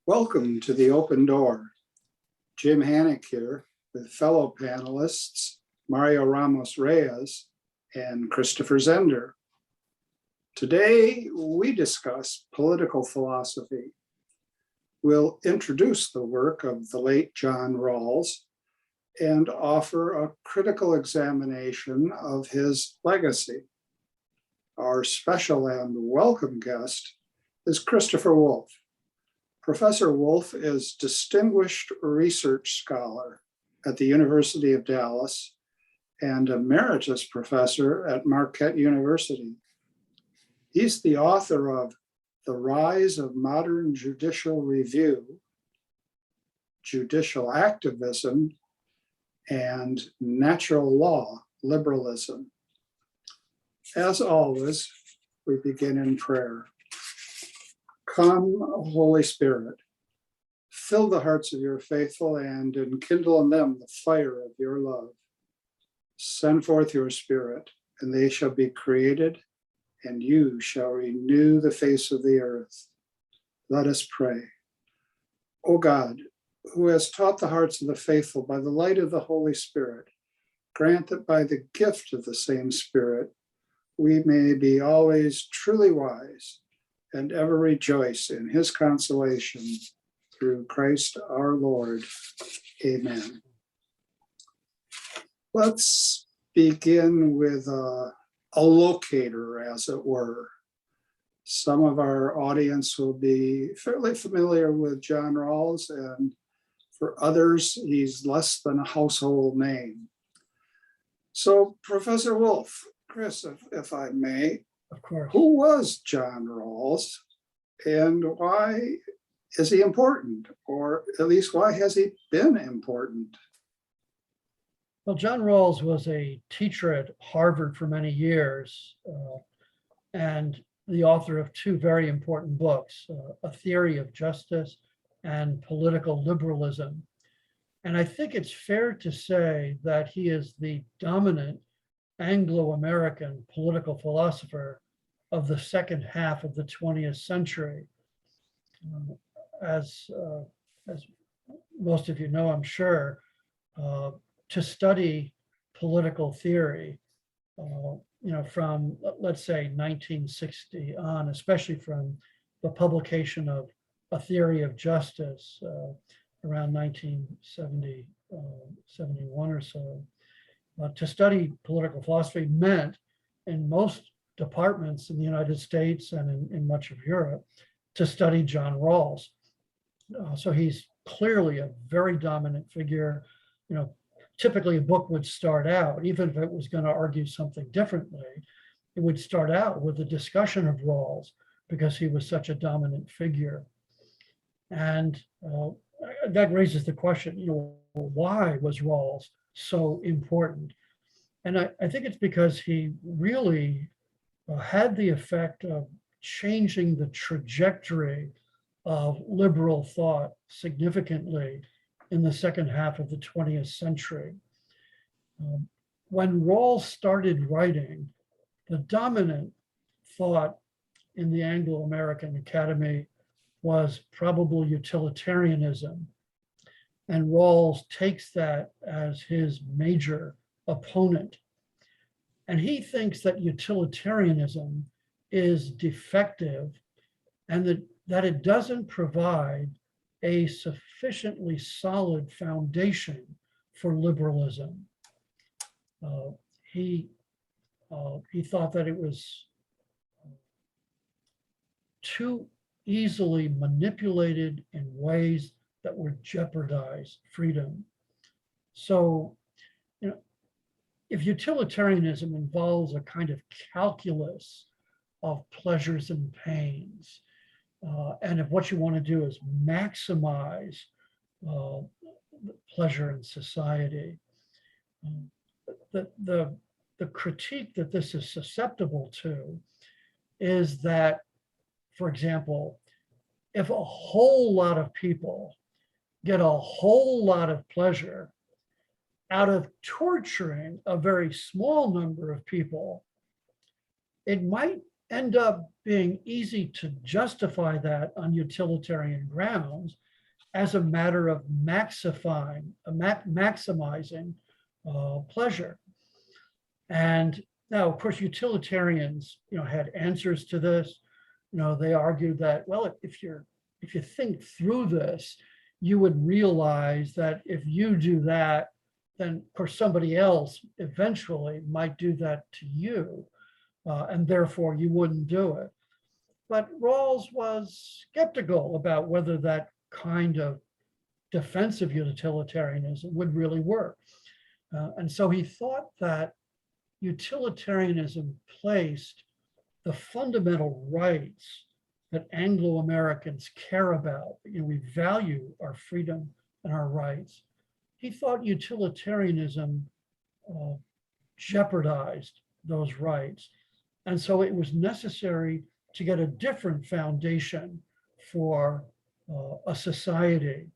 Welcome to the Open Door. Jim Hannock here with fellow panelists Mario Ramos Reyes and Christopher Zender. Today we discuss political philosophy. We'll introduce the work of the late John Rawls and offer a critical examination of his legacy. Our special and welcome guest is Christopher Wolfe. Professor Wolfe is Distinguished Research Scholar at the University of Dallas and Emeritus Professor at Marquette University. He's the author of The Rise of Modern Judicial Review, Judicial Activism, and Natural Law Liberalism. As always, we begin in prayer. Come, Holy Spirit, fill the hearts of your faithful and enkindle in them the fire of your love. Send forth your Spirit, and they shall be created, and you shall renew the face of the earth. Let us pray. O God, who has taught the hearts of the faithful by the light of the Holy Spirit, grant that by the gift of the same Spirit, we may be always truly wise and ever rejoice in his consolation through Christ our Lord. Amen. Let's begin with a locator, as it were. Some of our audience will be fairly familiar with John Rawls, and for others, he's less than a household name. So, Professor Wolfe, Chris, if I may, of course. Who was John Rawls and why is he important? Or at least why has he been important? Well, John Rawls was a teacher at Harvard for many years and the author of two very important books, A Theory of Justice and Political Liberalism. And I think it's fair to say that he is the dominant Anglo-American political philosopher of the second half of the 20th century. As most of you know, I'm sure, to study political theory, from, let's say, 1960 on, especially from the publication of A Theory of Justice around 1970, 71 or so, to study political philosophy meant, in most departments in the United States and in much of Europe, to study John Rawls. So he's clearly a very dominant figure. Typically a book would start out, even if it was going to argue something differently, it would start out with a discussion of Rawls because he was such a dominant figure. And that raises the question, why was Rawls so important? And I think it's because he really had the effect of changing the trajectory of liberal thought significantly in the second half of the 20th century. When Rawls started writing, the dominant thought in the Anglo-American Academy was probable utilitarianism. And Rawls takes that as his major opponent. And he thinks that utilitarianism is defective and that it doesn't provide a sufficiently solid foundation for liberalism. He thought that it was too easily manipulated in ways that would jeopardize freedom. So, if utilitarianism involves a kind of calculus of pleasures and pains, and if what you want to do is maximize pleasure in society, the critique that this is susceptible to is that, for example, if a whole lot of people get a whole lot of pleasure out of torturing a very small number of people, it might end up being easy to justify that on utilitarian grounds as a matter of maximizing pleasure. And now, of course, utilitarians, had answers to this. They argued that, well, if you think through this, you would realize that if you do that, then of course somebody else eventually might do that to you, and therefore you wouldn't do it. But Rawls was skeptical about whether that kind of defensive utilitarianism would really work. And so he thought that utilitarianism placed the fundamental rights that Anglo-Americans care about. We value our freedom and our rights. He thought utilitarianism jeopardized those rights. And so it was necessary to get a different foundation for a society.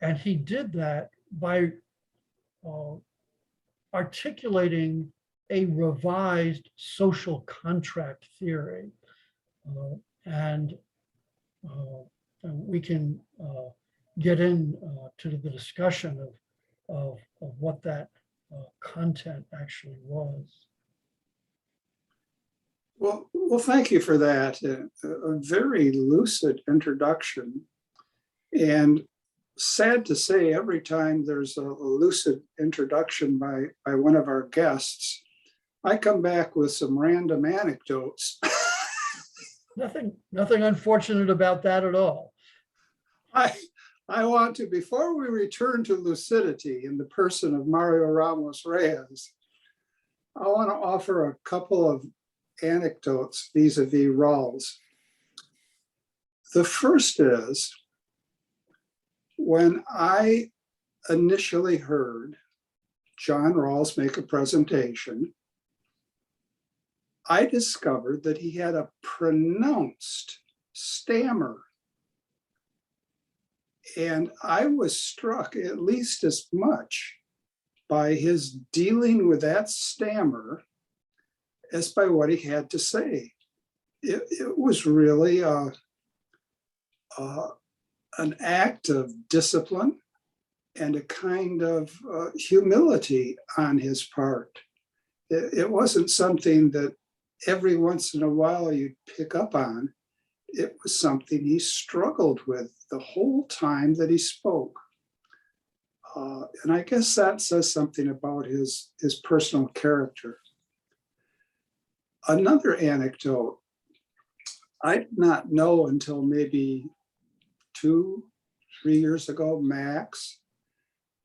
And he did that by articulating a revised social contract theory. And we can get into the discussion of what that content actually was. Well, thank you for that. A very lucid introduction. And sad to say, every time there's a lucid introduction by one of our guests, I come back with some random anecdotes. Nothing unfortunate about that at all. I want to, before we return to lucidity in the person of Mario Ramos Reyes, I want to offer a couple of anecdotes vis-a-vis Rawls. The first is, when I initially heard John Rawls make a presentation, I discovered that he had a pronounced stammer. And I was struck at least as much by his dealing with that stammer as by what he had to say. It was really an act of discipline and a kind of humility on his part. It wasn't something that every once in a while you'd pick up on. It was something he struggled with the whole time that he spoke. And I guess that says something about his personal character. Another anecdote, I did not know until maybe 2-3 years ago, max,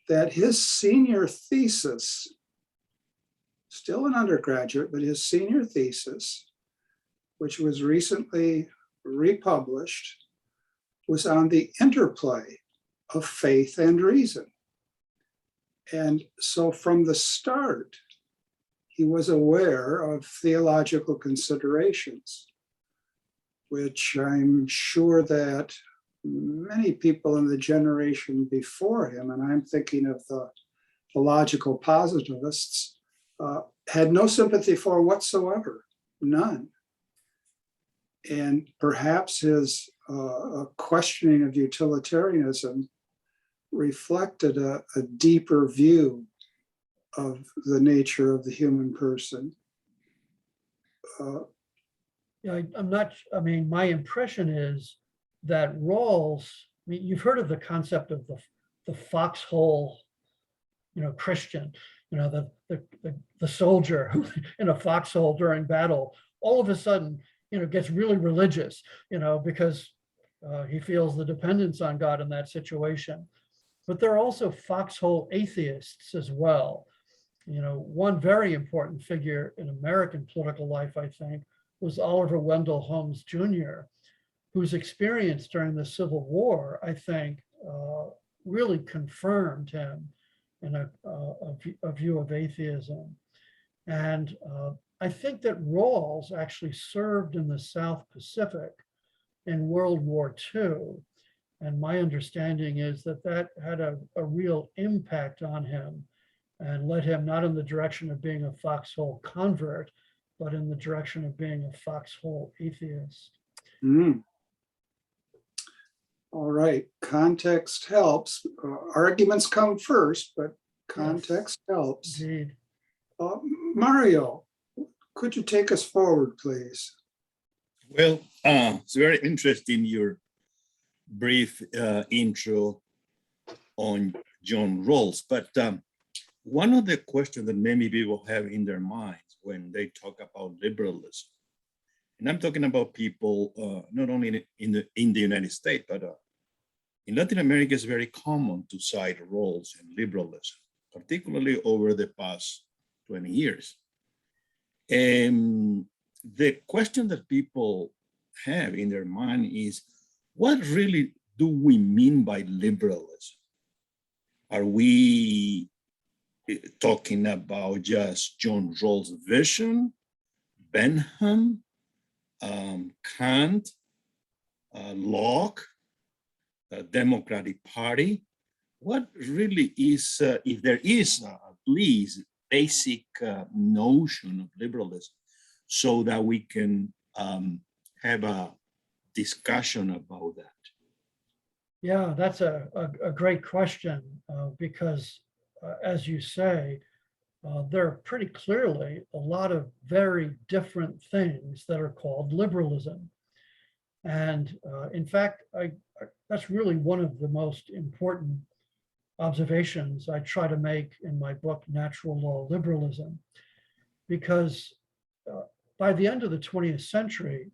that his senior thesis, still an undergraduate, but his senior thesis, which was recently republished, was on the interplay of faith and reason. And so from the start, he was aware of theological considerations, which I'm sure that many people in the generation before him, and I'm thinking of the logical positivists, had no sympathy for whatsoever, none. And perhaps his questioning of utilitarianism reflected a deeper view of the nature of the human person. My impression is that Rawls, you've heard of the concept of the Foxhole, Christian, the soldier who in a foxhole during battle, all of a sudden, gets really religious, because he feels the dependence on God in that situation. But there are also foxhole atheists as well. One very important figure in American political life, I think, was Oliver Wendell Holmes Jr., whose experience during the Civil War, I think, really confirmed him in a view of atheism. And I think that Rawls actually served in the South Pacific in World War II. And my understanding is that had a real impact on him and led him not in the direction of being a foxhole convert, but in the direction of being a foxhole atheist. Mm. All right, context helps. Arguments come first, but context helps. Indeed. Mario, could you take us forward, please? Well, it's very interesting, your brief intro on John Rawls, but one of the questions that many people have in their minds when they talk about liberalism, and I'm talking about people not only in the United States, but in Latin America, it's very common to cite Rawls and liberalism, particularly over the past 20 years. And the question that people have in their mind is, what really do we mean by liberalism? Are we talking about just John Rawls' vision, Bentham, Kant, Locke, the Democratic Party? What really is, if there is at least basic notion of liberalism, so that we can have a discussion about that? Yeah, that's a great question, because as you say, there are pretty clearly a lot of very different things that are called liberalism. And in fact, that's really one of the most important observations I try to make in my book, Natural Law Liberalism, because by the end of the 20th century,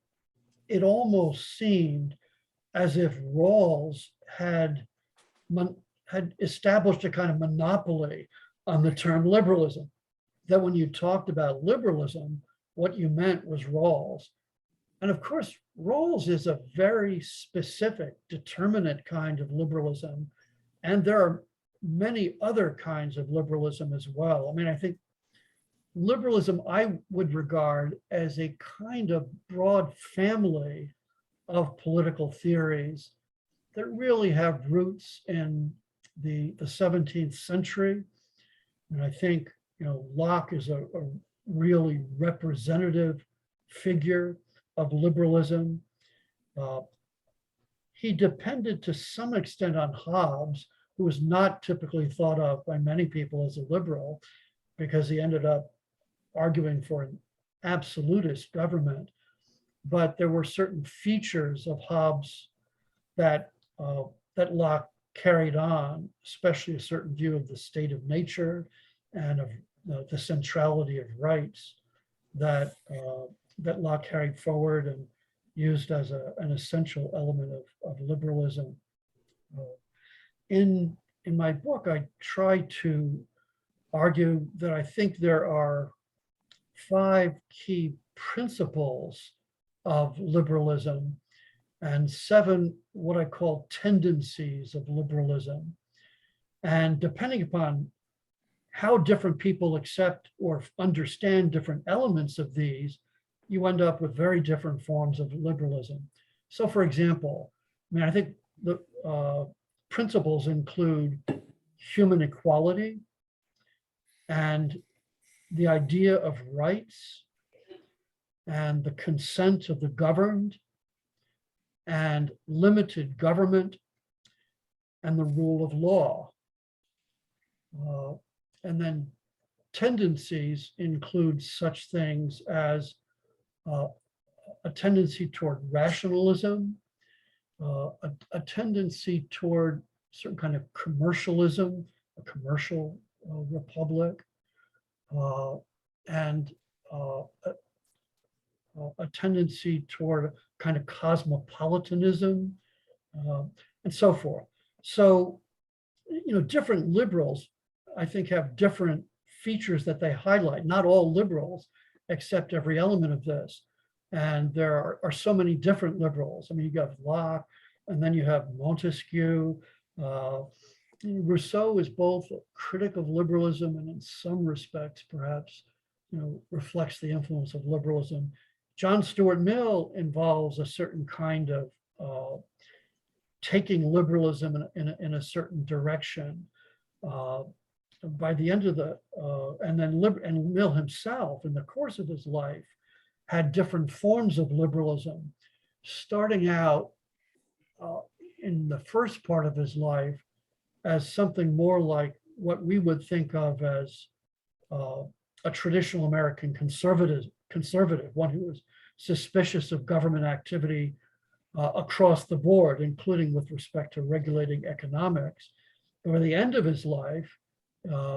it almost seemed as if Rawls had established a kind of monopoly on the term liberalism, that when you talked about liberalism, what you meant was Rawls. And of course, Rawls is a very specific, determinate kind of liberalism. And there are many other kinds of liberalism as well. I mean, I think liberalism I would regard as a kind of broad family of political theories that really have roots in the 17th century. And I think, Locke is a really representative figure of liberalism. He depended to some extent on Hobbes, who was not typically thought of by many people as a liberal, because he ended up arguing for an absolutist government. But there were certain features of Hobbes that Locke carried on, especially a certain view of the state of nature and of the centrality of rights that Locke carried forward and used as an essential element of liberalism. In my book, I try to argue that I think there are 5 key principles of liberalism and 7 what I call tendencies of liberalism. And depending upon how different people accept or understand different elements of these, you end up with very different forms of liberalism. So for example, I think the principles include human equality and the idea of rights and the consent of the governed and limited government and the rule of law. And then tendencies include such things as a tendency toward rationalism, a tendency toward certain kind of commercialism, a commercial republic, and a tendency toward kind of cosmopolitanism, and so forth. So, different liberals, I think, have different features that they highlight. Not all liberals accept every element of this. And there are so many different liberals. I mean, you have Locke, and then you have Montesquieu. Rousseau is both a critic of liberalism and in some respects, perhaps, reflects the influence of liberalism. John Stuart Mill involves a certain kind of taking liberalism in a certain direction. by the end of the, and Mill himself, in the course of his life, had different forms of liberalism, starting out in the first part of his life as something more like what we would think of as a traditional American conservative, one who was suspicious of government activity across the board, including with respect to regulating economics. By the end of his life,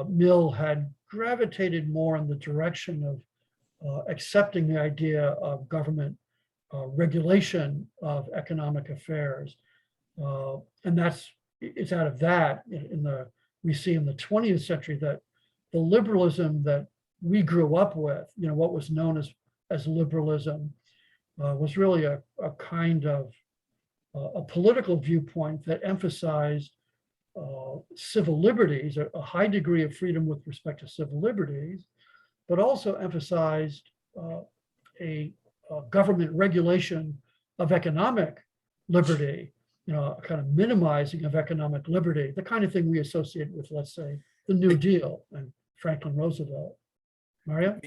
Mill had gravitated more in the direction of accepting the idea of government regulation of economic affairs. And it's out of that we see in the 20th century that the liberalism that we grew up with, what was known as liberalism, was really a kind of a political viewpoint that emphasized civil liberties, a high degree of freedom with respect to civil liberties, but also emphasized a government regulation of economic liberty, a kind of minimizing of economic liberty, the kind of thing we associate with, let's say, the New Deal and Franklin Roosevelt. Mario?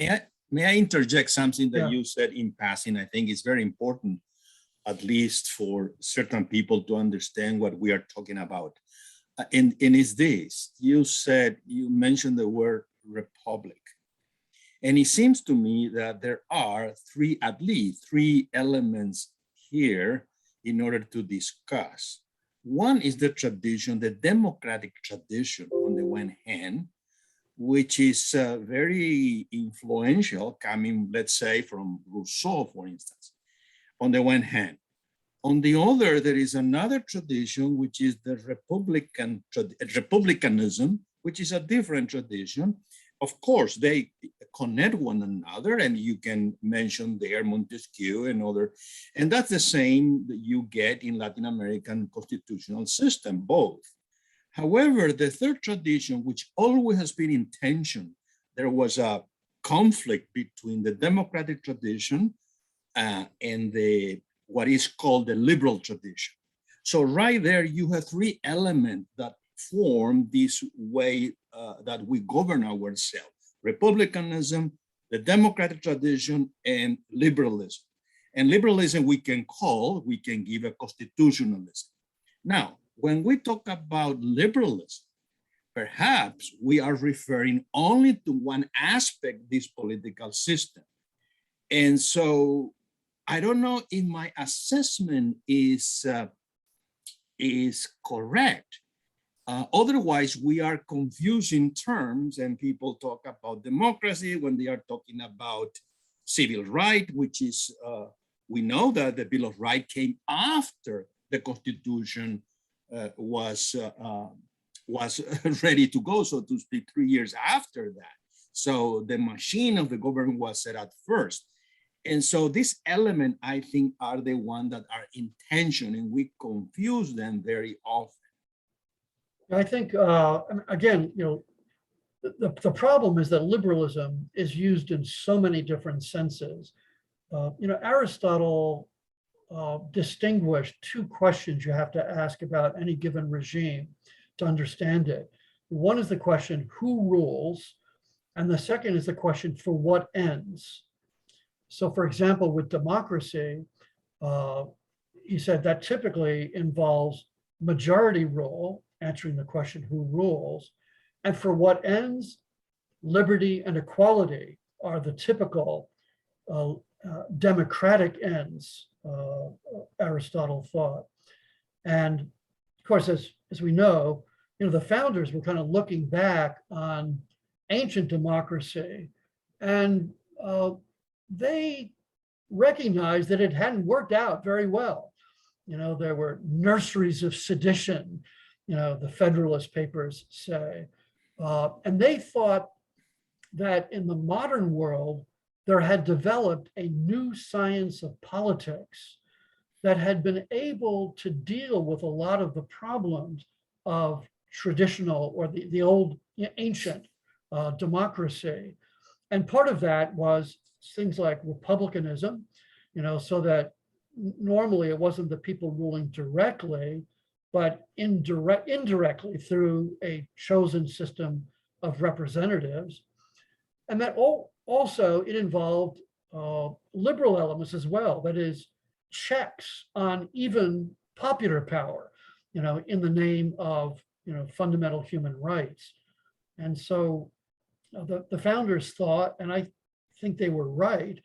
May I interject something that Yeah. you said in passing? I think it's very important, at least for certain people, to understand what we are talking about. And it's this, you mentioned the word republic. And it seems to me that there are at least three elements here in order to discuss. One is the tradition, the democratic tradition on the one hand, which is very influential, coming, let's say, from Rousseau, for instance, on the one hand. On the other, there is another tradition, which is the republicanism, which is a different tradition. Of course, they connect one another, and you can mention there Montesquieu and other, and that's the same that you get in Latin American constitutional system, both. However, the third tradition, which always has been in tension, there was a conflict between the democratic tradition and what is called the liberal tradition. So right there, you have three elements that form this way that we govern ourselves: republicanism, the democratic tradition, and liberalism. And liberalism we can give a constitutionalism. Now, when we talk about liberalism, perhaps we are referring only to one aspect of this political system. And so I don't know if my assessment is correct. Otherwise, we are confusing terms, and people talk about democracy when they are talking about civil right, which is, we know that the Bill of Rights came after the Constitution was ready to go, so to speak, 3 years after that. So the machine of the government was set at first. And so this element, I think, are the ones that are in tension, and we confuse them very often. I think, again, the problem is that liberalism is used in so many different senses. Aristotle distinguished two questions you have to ask about any given regime to understand it. One is the question, who rules? And the second is the question, for what ends? So, for example, with democracy, he said that typically involves majority rule, answering the question, who rules? And for what ends? Liberty and equality are the typical democratic ends, Aristotle thought. And of course, as we know, the founders were kind of looking back on ancient democracy, and they recognized that it hadn't worked out very well. There were nurseries of sedition, the Federalist Papers say. And they thought that in the modern world, there had developed a new science of politics that had been able to deal with a lot of the problems of traditional or the old ancient democracy. And part of that was things like republicanism, so that normally it wasn't the people ruling directly, but indirectly through a chosen system of representatives. And that also it involved liberal elements as well, that is, checks on even popular power, in the name of, fundamental human rights. And so the founders thought, and I think they were right,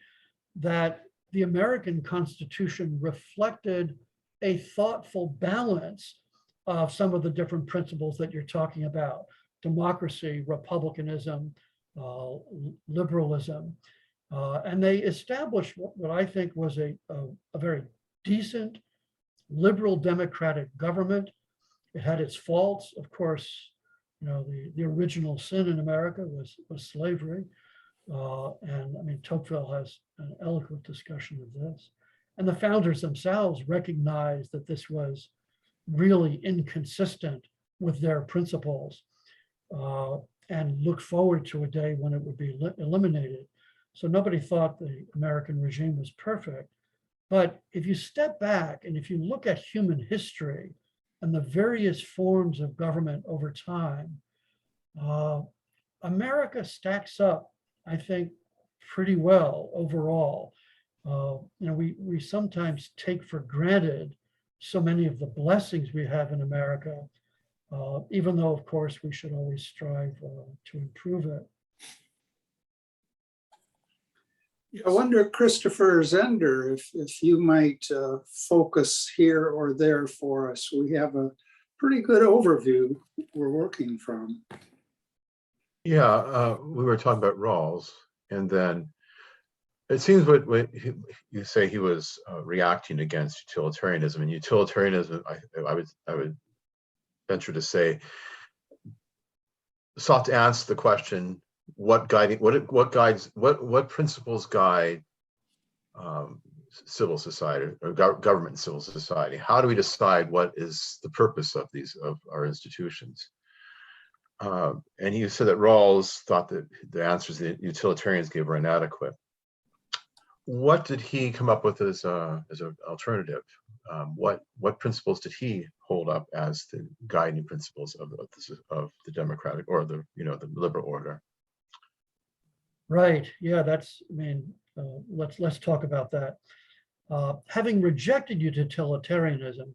that the American Constitution reflected a thoughtful balance of some of the different principles that you're talking about: democracy, republicanism, liberalism. And they established what I think was a very decent, liberal democratic government. It had its faults. Of course, the original sin in America was slavery. And I mean, Tocqueville has an eloquent discussion of this. And the founders themselves recognized that this was really inconsistent with their principles, and looked forward to a day when it would be eliminated. So nobody thought the American regime was perfect. But if you step back and if you look at human history and the various forms of government over time, America stacks up, I think, pretty well overall. We sometimes take for granted so many of the blessings we have in America, even though, of course, we should always strive to improve it. I wonder, Christopher Zender, if you might focus here or there for us. We have a pretty good overview we're working from. Yeah, we were talking about Rawls, and then it seems what you say he was reacting against utilitarianism, and utilitarianism, I would venture to say, sought to answer the question: what principles guide civil society or government and civil society? How do we decide what is the purpose of our institutions? And he said that Rawls thought that the answers that utilitarians gave were inadequate. What did he come up with as an alternative? What principles did he hold up as the guiding principles of the democratic or the liberal order? Right. Yeah, let's talk about that. Having rejected utilitarianism,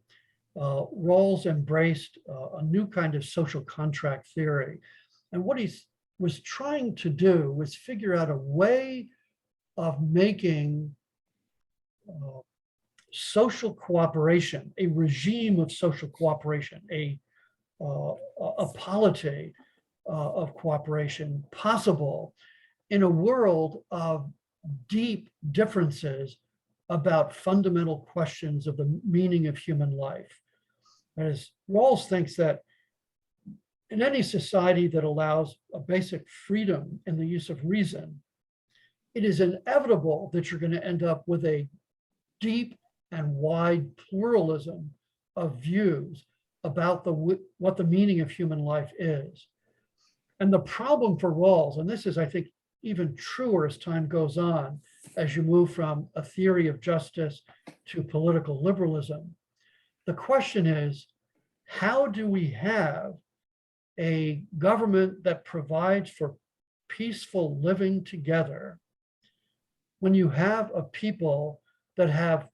Rawls embraced a new kind of social contract theory. And what he was trying to do was figure out a way of making social cooperation, a regime of social cooperation, a polity of cooperation possible in a world of deep differences about fundamental questions of the meaning of human life. As Rawls thinks that in any society that allows a basic freedom in the use of reason, it is inevitable that you're going to end up with a deep and wide pluralism of views about what the meaning of human life is. And the problem for Rawls, and this is, I think, even truer as time goes on, as you move from a theory of justice to political liberalism, the question is, how do we have a government that provides for peaceful living together when you have a people that have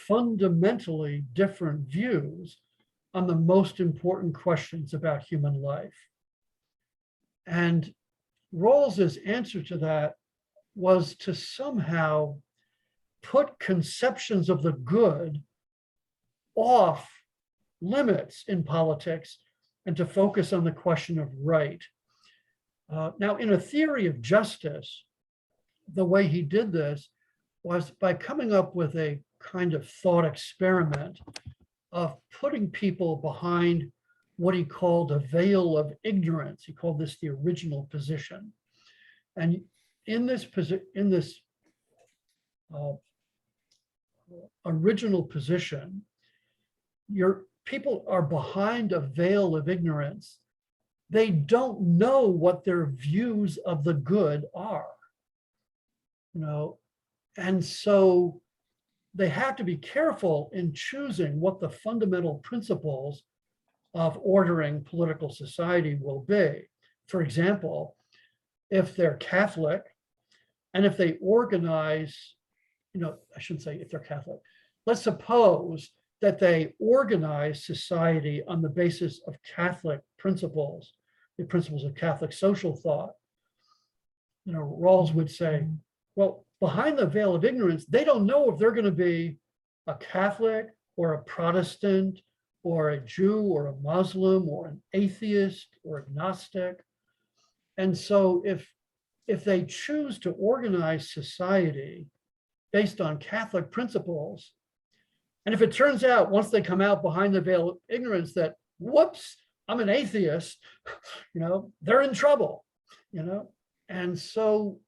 fundamentally different views on the most important questions about human life? And Rawls's answer to that was to somehow put conceptions of the good off limits in politics and to focus on the question of right. Now, in a theory of justice, the way he did this was by coming up with a kind of thought experiment of putting people behind what he called a veil of ignorance. He called this the original position. And in this original position, your people are behind a veil of ignorance. They don't know what their views of the good are, and so they have to be careful in choosing what the fundamental principles of ordering political society will be. for example, if they're Catholic and if they organize, I shouldn't say if they're Catholic. Let's suppose that they organize society on the basis of Catholic principles, the principles of Catholic social thought. Rawls would say, well, behind the veil of ignorance, they don't know if they're going to be a Catholic or a Protestant or a Jew or a Muslim or an atheist or agnostic. And so if they choose to organize society based on Catholic principles, and if it turns out once they come out behind the veil of ignorance that, whoops, I'm an atheist, they're in trouble, And so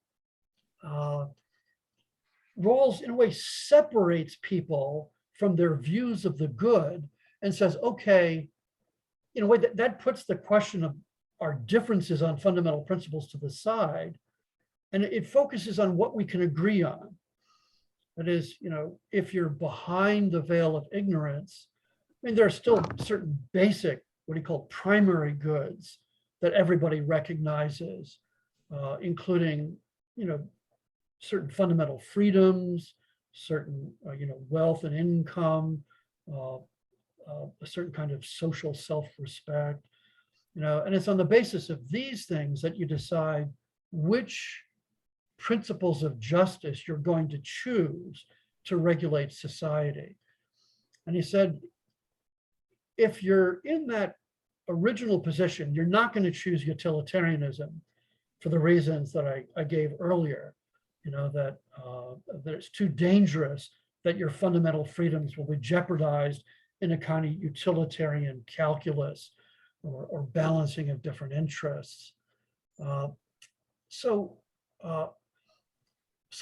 Rawls, in a way, separates people from their views of the good and says, okay, in a way that puts the question of our differences on fundamental principles to the side, and it focuses on what we can agree on. That is, if you're behind the veil of ignorance, there are still certain basic, what he called primary goods that everybody recognizes, including, certain fundamental freedoms, certain, wealth and income, a certain kind of social self-respect, and it's on the basis of these things that you decide which principles of justice you're going to choose to regulate society. And he said, if you're in that original position, you're not going to choose utilitarianism for the reasons that I gave earlier, that it's too dangerous, that your fundamental freedoms will be jeopardized in a kind of utilitarian calculus or balancing of different interests. So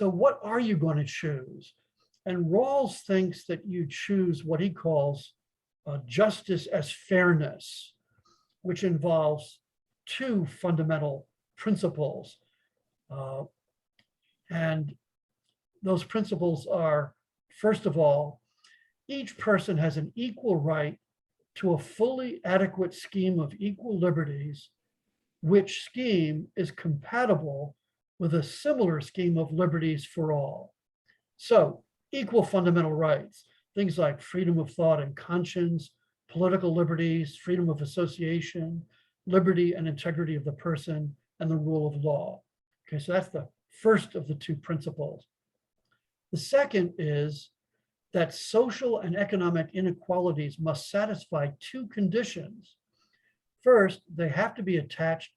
what are you going to choose? And Rawls thinks that you choose what he calls justice as fairness, which involves two fundamental principles. And those principles are, first of all, each person has an equal right to a fully adequate scheme of equal liberties, which scheme is compatible with a similar scheme of liberties for all. So equal fundamental rights, things like freedom of thought and conscience, political liberties, freedom of association, liberty and integrity of the person, and the rule of law. Okay, so that's the first of the two principles. The second is that social and economic inequalities must satisfy two conditions. First, they have to be attached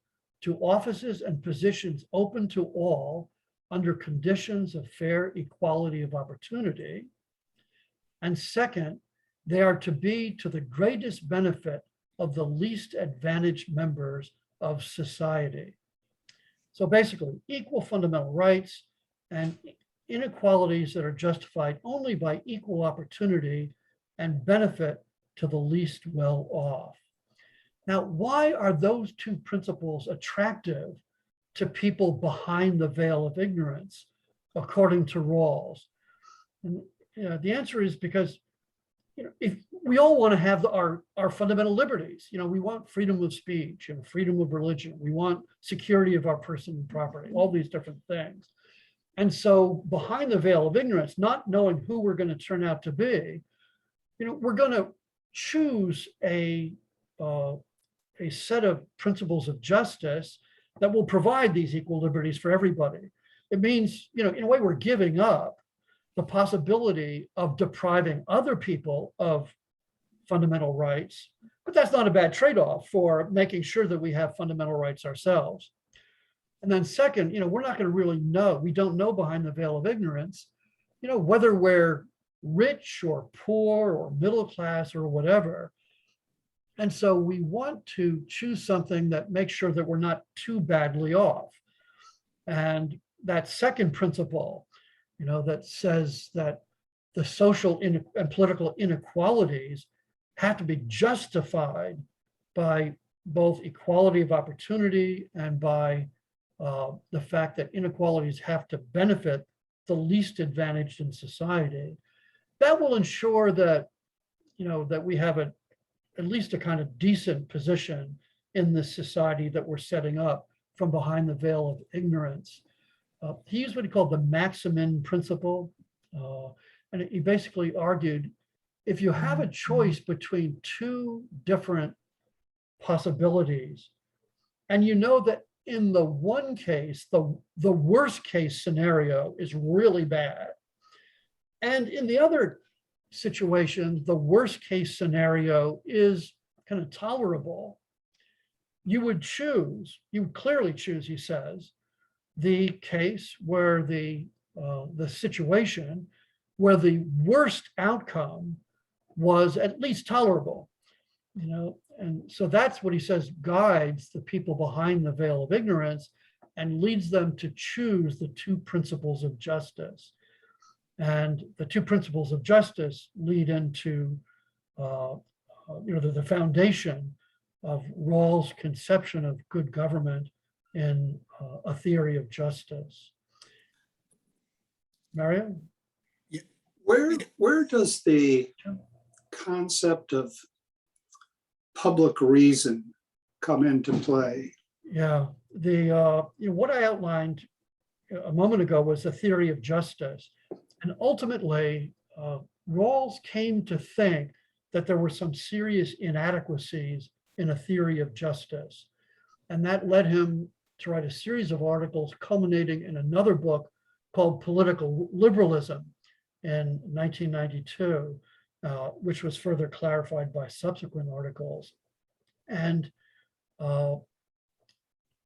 to offices and positions open to all under conditions of fair equality of opportunity. And second, they are to be to the greatest benefit of the least advantaged members of society. So basically, equal fundamental rights and inequalities that are justified only by equal opportunity and benefit to the least well off. Now, why are those two principles attractive to people behind the veil of ignorance, according to Rawls? And the answer is because if we all want to have our fundamental liberties, we want freedom of speech and freedom of religion. We want security of our person and property, all these different things. And so behind the veil of ignorance, not knowing who we're going to turn out to be, we're going to choose a set of principles of justice that will provide these equal liberties for everybody. It means, in a way, we're giving up the possibility of depriving other people of fundamental rights, but that's not a bad trade-off for making sure that we have fundamental rights ourselves. And then second, we're not going to really know, we don't know behind the veil of ignorance, whether we're rich or poor or middle class or whatever. And so we want to choose something that makes sure that we're not too badly off. And that second principle, that says that the social and political inequalities have to be justified by both equality of opportunity and by the fact that inequalities have to benefit the least advantaged in society. That will ensure that, that we have at least a kind of decent position in this society that we're setting up from behind the veil of ignorance. He used what he called the Maximin principle. And he basically argued, if you have a choice between two different possibilities, and you know that in the one case, the worst case scenario is really bad, and in the other situation, the worst case scenario is kind of tolerable, you would clearly choose, he says, the case where the situation where the worst outcome was at least tolerable, and so that's what he says guides the people behind the veil of ignorance and leads them to choose the two principles of justice. And the two principles of justice lead into the foundation of Rawls' conception of good government in a theory of justice. Mario? Where does the concept of public reason come into play? Yeah, what I outlined a moment ago was a theory of justice. And ultimately, Rawls came to think that there were some serious inadequacies in a theory of justice. And that led him to write a series of articles culminating in another book called Political Liberalism in 1992, which was further clarified by subsequent articles. And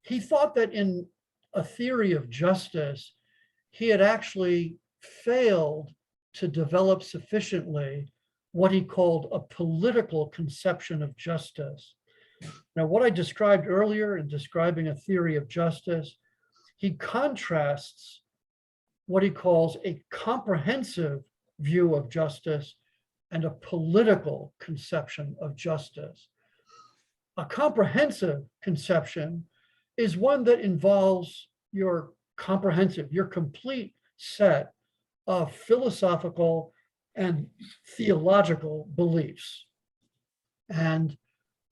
he thought that in a theory of justice, he had actually failed to develop sufficiently what he called a political conception of justice. Now, what I described earlier in describing a theory of justice, he contrasts what he calls a comprehensive view of justice and a political conception of justice. A comprehensive conception is one that involves your complete set of philosophical and theological beliefs. And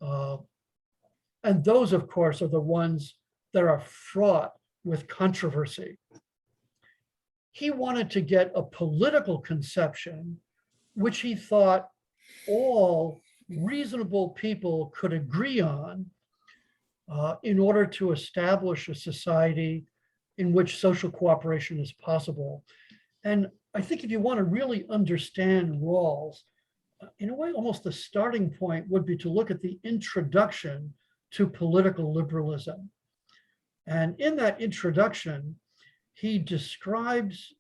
those, of course, are the ones that are fraught with controversy. He wanted to get a political conception, which he thought all reasonable people could agree on in order to establish a society in which social cooperation is possible. And I think if you want to really understand Rawls, in a way, almost the starting point would be to look at the introduction to political liberalism. And in that introduction, he describes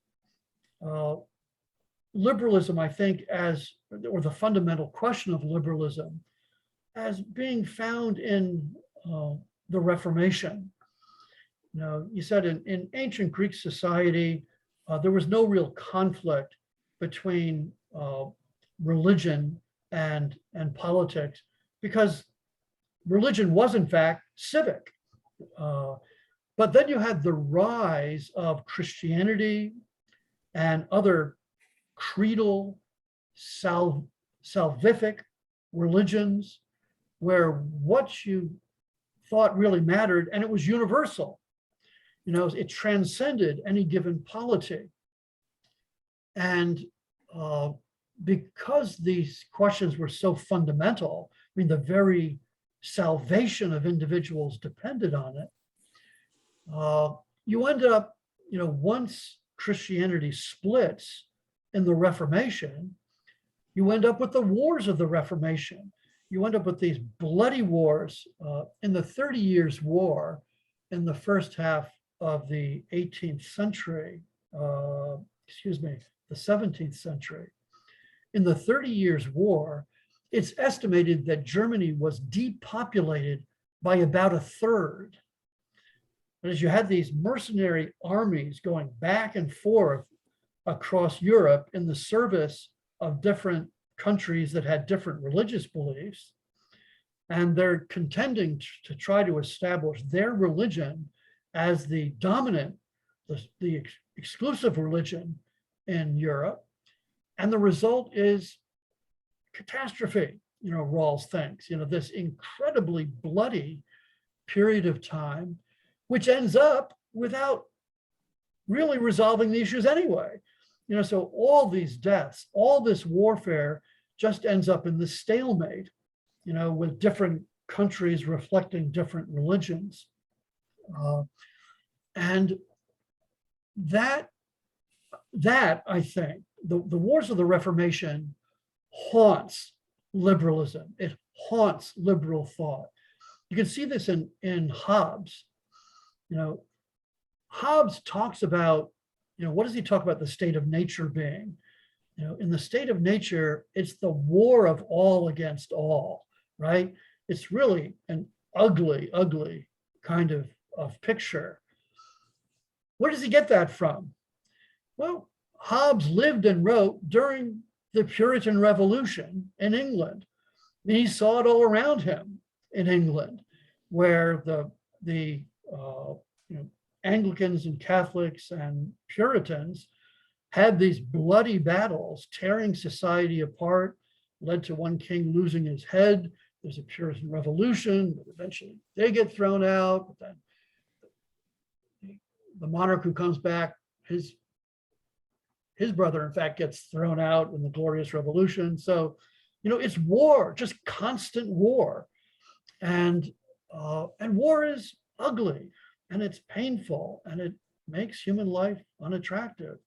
liberalism, I think, or the fundamental question of liberalism, as being found in the Reformation. He said in ancient Greek society, there was no real conflict between religion and politics, because religion was in fact civic. But then you had the rise of Christianity and other creedal, salvific religions, where what you thought really mattered, and it was universal. It transcended any given polity. And because these questions were so fundamental, the very salvation of individuals depended on it, you end up, once Christianity splits in the Reformation, you end up with the wars of the Reformation. You end up with these bloody wars in the 30 Years' War in the first half of the 18th century, the 17th century. In the 30 Years' War, it's estimated that Germany was depopulated by about a third. And as you had these mercenary armies going back and forth across Europe in the service of different countries that had different religious beliefs, and they're contending to try to establish their religion as the dominant, the exclusive religion in Europe. And the result is catastrophe. Rawls thinks, this incredibly bloody period of time, which ends up without really resolving the issues anyway. So all these deaths, all this warfare just ends up in the stalemate, with different countries reflecting different religions. And that I think, the wars of the Reformation haunts liberalism. It haunts liberal thought. You can see this in Hobbes. Hobbes talks about, what does he talk about the state of nature being? In the state of nature, it's the war of all against all, right? It's really an ugly, ugly kind of picture. Where does he get that from? Well, Hobbes lived and wrote during the Puritan Revolution in England. And he saw it all around him in England, where the Anglicans and Catholics and Puritans had these bloody battles, tearing society apart, led to one king losing his head. There's a Puritan revolution, but eventually they get thrown out. But then the monarch who comes back, his brother, in fact, gets thrown out in the Glorious Revolution. So, it's war, just constant war. And war is ugly, and it's painful, and it makes human life unattractive.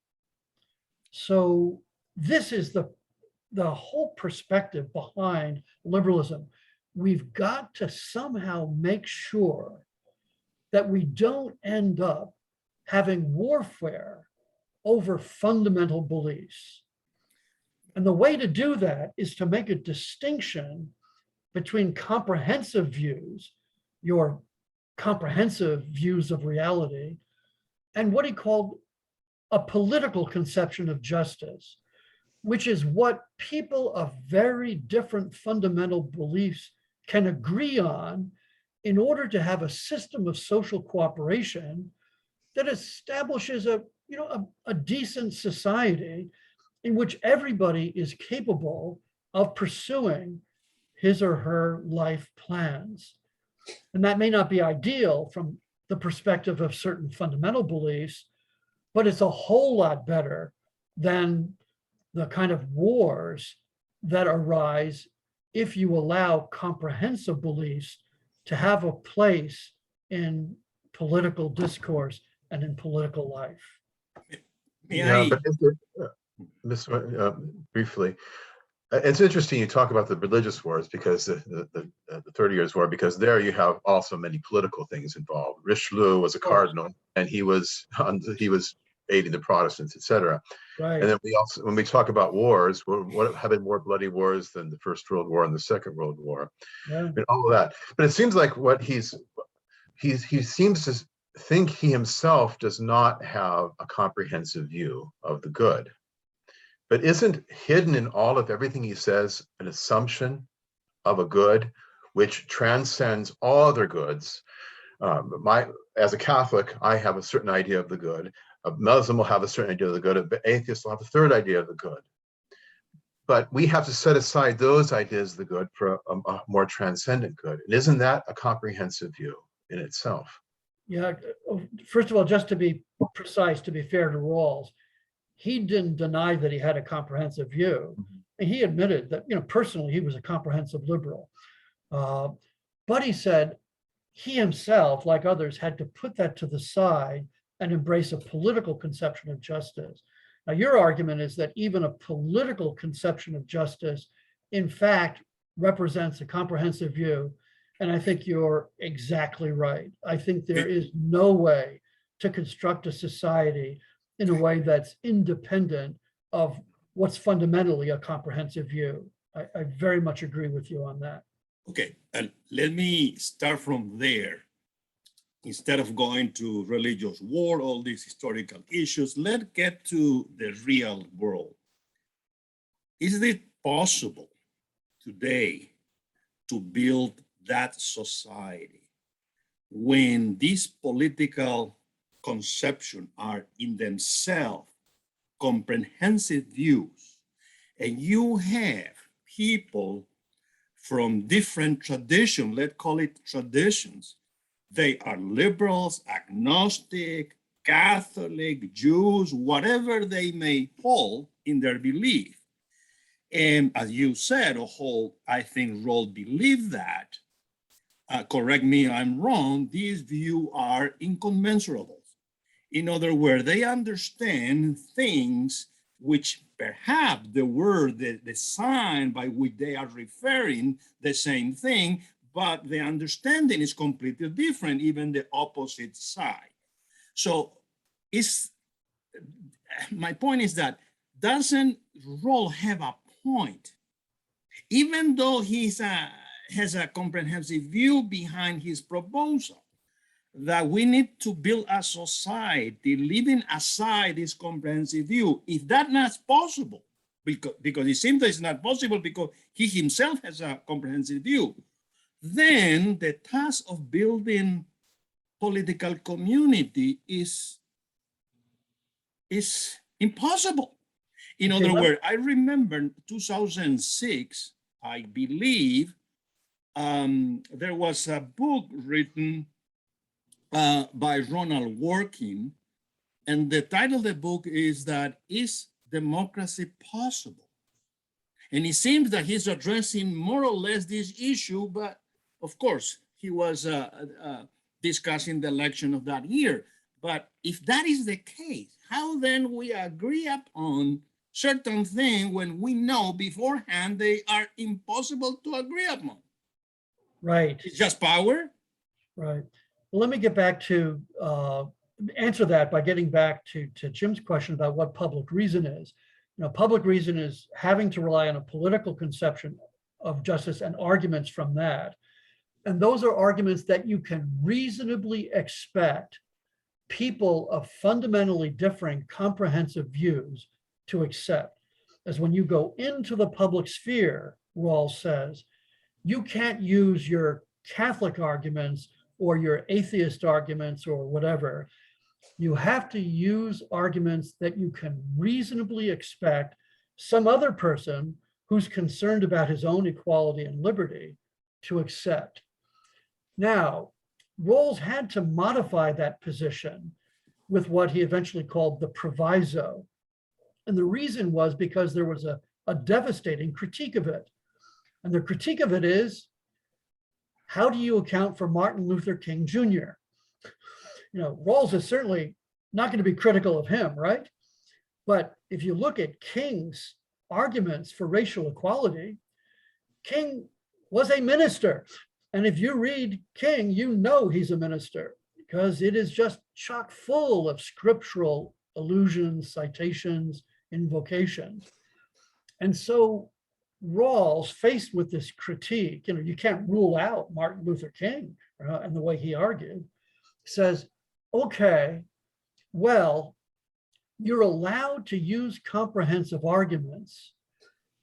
So this is the whole perspective behind liberalism. We've got to somehow make sure that we don't end up having warfare over fundamental beliefs. And the way to do that is to make a distinction between comprehensive views, your comprehensive views of reality, and what he called a political conception of justice, which is what people of very different fundamental beliefs can agree on in order to have a system of social cooperation that establishes a decent society in which everybody is capable of pursuing his or her life plans. And that may not be ideal from the perspective of certain fundamental beliefs, but it's a whole lot better than the kind of wars that arise if you allow comprehensive beliefs to have a place in political discourse and in political life. Briefly, it's interesting you talk about the religious wars, because the 30 Years' War, because there you have also many political things involved. Richelieu was a cardinal, and he was aiding the Protestants, etc. Right. And then we also, when we talk about wars, what have been more bloody wars than the First World War and the Second World War? Yeah. And all of that. But it seems like what he seems to think he himself does not have a comprehensive view of the good. But isn't hidden in all of everything he says an assumption of a good which transcends all other goods? As a Catholic, I have a certain idea of the good. A Muslim will have a certain idea of the good. An atheist will have a third idea of the good. But we have to set aside those ideas of the good for a more transcendent good. And isn't that a comprehensive view in itself? Yeah. First of all, just to be precise, to be fair to Rawls, he didn't deny that he had a comprehensive view. And he admitted that, personally, he was a comprehensive liberal. But he said he himself, like others, had to put that to the side and embrace a political conception of justice. Now, your argument is that even a political conception of justice, in fact, represents a comprehensive view. And I think you're exactly right. I think there is no way to construct a society in a way that's independent of what's fundamentally a comprehensive view. I very much agree with you on that. Okay, and let me start from there. Instead of going to religious war, all these historical issues, let's get to the real world. Is it possible today to build that society when these political conceptions are in themselves comprehensive views, and you have people from different traditions, let's call it traditions. They are liberals, agnostic, Catholic, Jews, whatever they may hold in their belief. And as you said, I think Rawls believed that. Correct me if I'm wrong, these views are incommensurable. In other words, they understand things which perhaps the word, the sign by which they are referring the same thing, but the understanding is completely different, even the opposite side. So my point is that doesn't Rawls have a point? Even though he has a comprehensive view behind his proposal, that we need to build a society leaving aside this comprehensive view. If that's not possible, because it seems that it's not possible because he himself has a comprehensive view, then the task of building political community is impossible. In other words, I remember 2006, I believe, there was a book written by Ronald Working, and the title of the book is that, Is Democracy Possible? And it seems that he's addressing more or less this issue, but of course, he was discussing the election of that year. But if that is the case, how then we agree upon certain things when we know beforehand they are impossible to agree upon? Right. It's just power? Right. Well, let me get back to answer that by getting back to Jim's question about what public reason is. You know, public reason is having to rely on a political conception of justice and arguments from that. And those are arguments that you can reasonably expect people of fundamentally differing comprehensive views to accept. As when you go into the public sphere, Rawls says, you can't use your Catholic arguments or your atheist arguments or whatever. You have to use arguments that you can reasonably expect some other person who's concerned about his own equality and liberty to accept. Now, Rawls had to modify that position with what he eventually called the proviso. And the reason was because there was a devastating critique of it. And the critique of it is, how do you account for Martin Luther King Jr.? You know, Rawls is certainly not going to be critical of him, right? But if you look at King's arguments for racial equality, King was a minister. And if you read King, you know he's a minister because it is just chock full of scriptural allusions, citations, invocations. And so Rawls, faced with this critique, you know, you can't rule out Martin Luther King and the way he argued, says, okay, well, you're allowed to use comprehensive arguments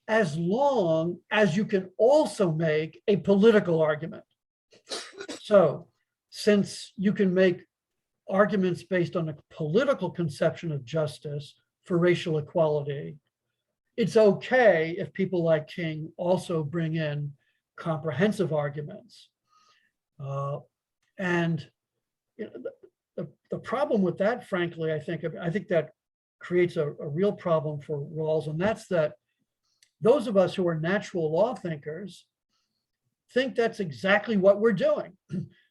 as long as you can also make a political argument. So since you can make arguments based on a political conception of justice for racial equality, it's okay if people like King also bring in comprehensive arguments. And you know, the problem with that, frankly, I think that creates a real problem for Rawls, and that's that those of us who are natural law thinkers think that's exactly what we're doing.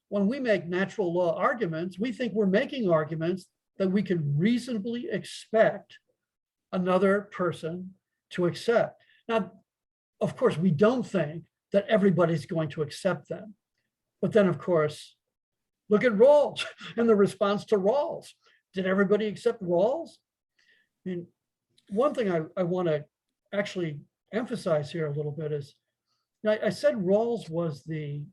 When we make natural law arguments, we think we're making arguments that we can reasonably expect another person to accept. Now, of course, we don't think that everybody's going to accept them. But then, of course, look at Rawls and the response to Rawls. Did everybody accept Rawls? I mean, one thing I want to actually emphasize here a little bit is, I said Rawls was the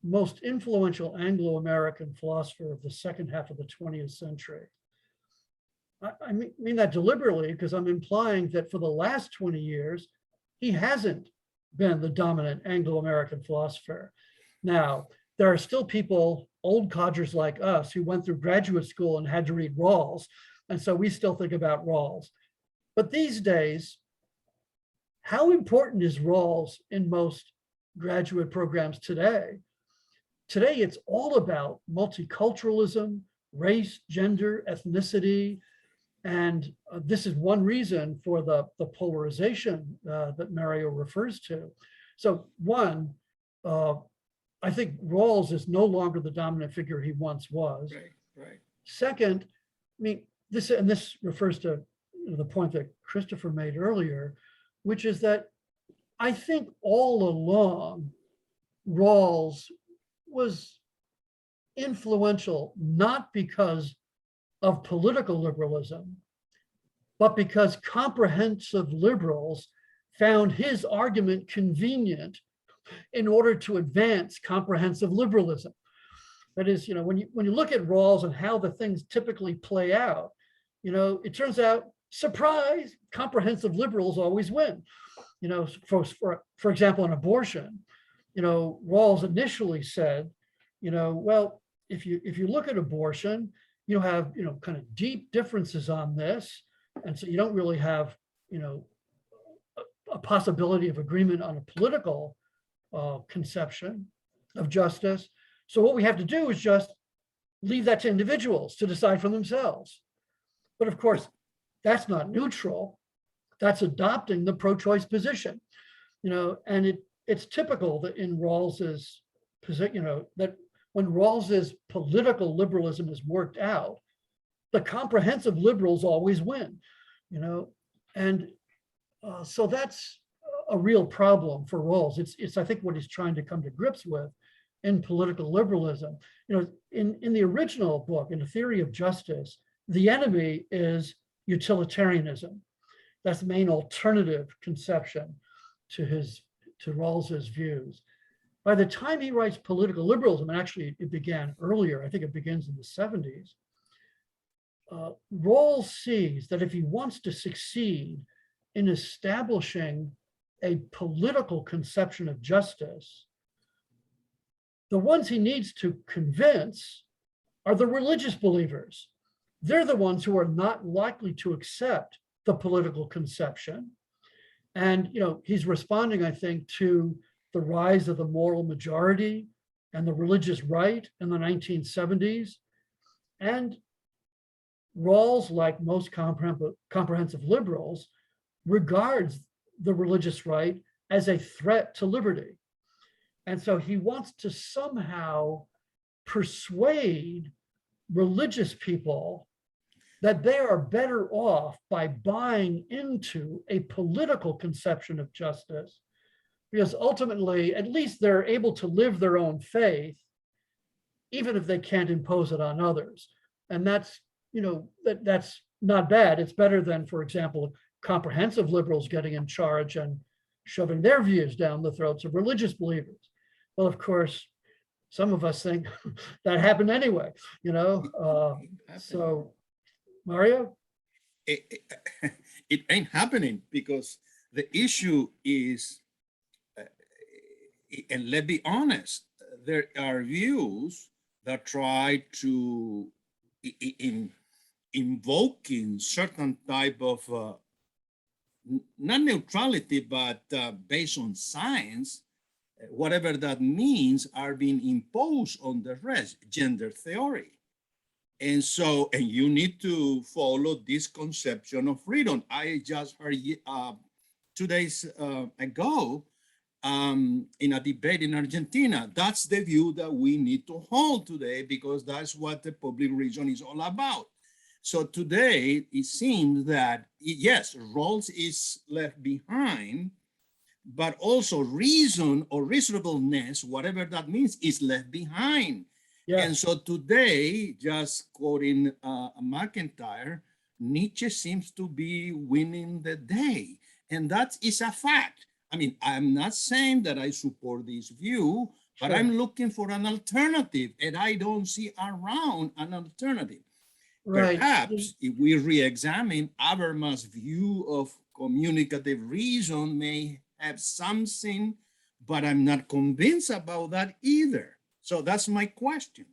most influential Anglo-American philosopher of the second half of the 20th century. I mean that deliberately because I'm implying that for the last 20 years, he hasn't been the dominant Anglo-American philosopher. Now, there are still people, old codgers like us, who went through graduate school and had to read Rawls. And so we still think about Rawls. But these days, how important is Rawls in most graduate programs today. Today, it's all about multiculturalism, race, gender, ethnicity. And this is one reason for the polarization that Mario refers to. So one, I think Rawls is no longer the dominant figure he once was. Right. Second, I mean, this refers to the point that Christopher made earlier, which is that I think all along, Rawls was influential, not because of political liberalism, but because comprehensive liberals found his argument convenient in order to advance comprehensive liberalism. That is, when you look at Rawls and how the things typically play out, it turns out, surprise, comprehensive liberals always win. For example, on abortion, Rawls initially said, well, if you look at abortion, you have, kind of deep differences on this. And so you don't really have, a possibility of agreement on a political conception of justice. So what we have to do is just leave that to individuals to decide for themselves. But of course, that's not neutral. That's adopting the pro-choice position, and it's typical that in Rawls's position, that when Rawls's political liberalism is worked out, the comprehensive liberals always win, and so that's a real problem for Rawls. It's I think what he's trying to come to grips with in political liberalism. In the original book, in The Theory of Justice, the enemy is utilitarianism. That's the main alternative conception to Rawls's views. By the time he writes Political Liberalism, and actually it began earlier, I think it begins in the 70s, Rawls sees that if he wants to succeed in establishing a political conception of justice, the ones he needs to convince are the religious believers. They're the ones who are not likely to accept the political conception. And he's responding, I think, to the rise of the moral majority and the religious right in the 1970s. And Rawls, like most comprehensive liberals, regards the religious right as a threat to liberty. And so he wants to somehow persuade religious people that they are better off by buying into a political conception of justice, because ultimately, at least they're able to live their own faith, even if they can't impose it on others. And that's, that's not bad. It's better than, for example, comprehensive liberals getting in charge and shoving their views down the throats of religious believers. Well, of course, some of us think that happened anyway, so Mario? It ain't happening, because the issue is, and let's be honest, there are views that try to invoking certain type of, not neutrality, but based on science, whatever that means, are being imposed on the rest, gender theory. And so, and you need to follow this conception of freedom. I just heard 2 days ago in a debate in Argentina. That's the view that we need to hold today, because that's what the public religion is all about. So today, it seems that, yes, Rawls is left behind, but also reason or reasonableness, whatever that means, is left behind. Yeah. And so today, just quoting McIntyre, Nietzsche seems to be winning the day. And that is a fact. I mean, I'm not saying that I support this view, but I'm looking for an alternative, and I don't see around an alternative. Right. Perhaps if we re-examine Habermas's view of communicative reason may have something, but I'm not convinced about that either. So that's my question.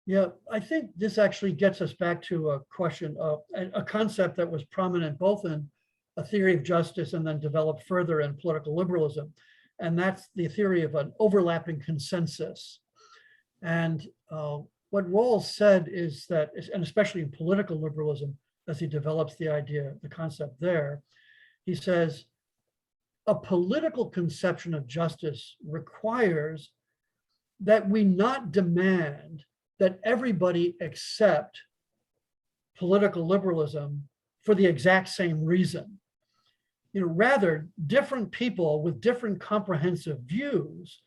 Yeah, I think this actually gets us back to a question of a concept that was prominent both in A Theory of Justice and then developed further in political liberalism. and that's the theory of an overlapping consensus. And what Rawls said is that, and especially in political liberalism, as he develops the idea, the concept there, he says, a political conception of justice requires that we not demand that everybody accept political liberalism for the exact same reason. Rather, different people with different comprehensive views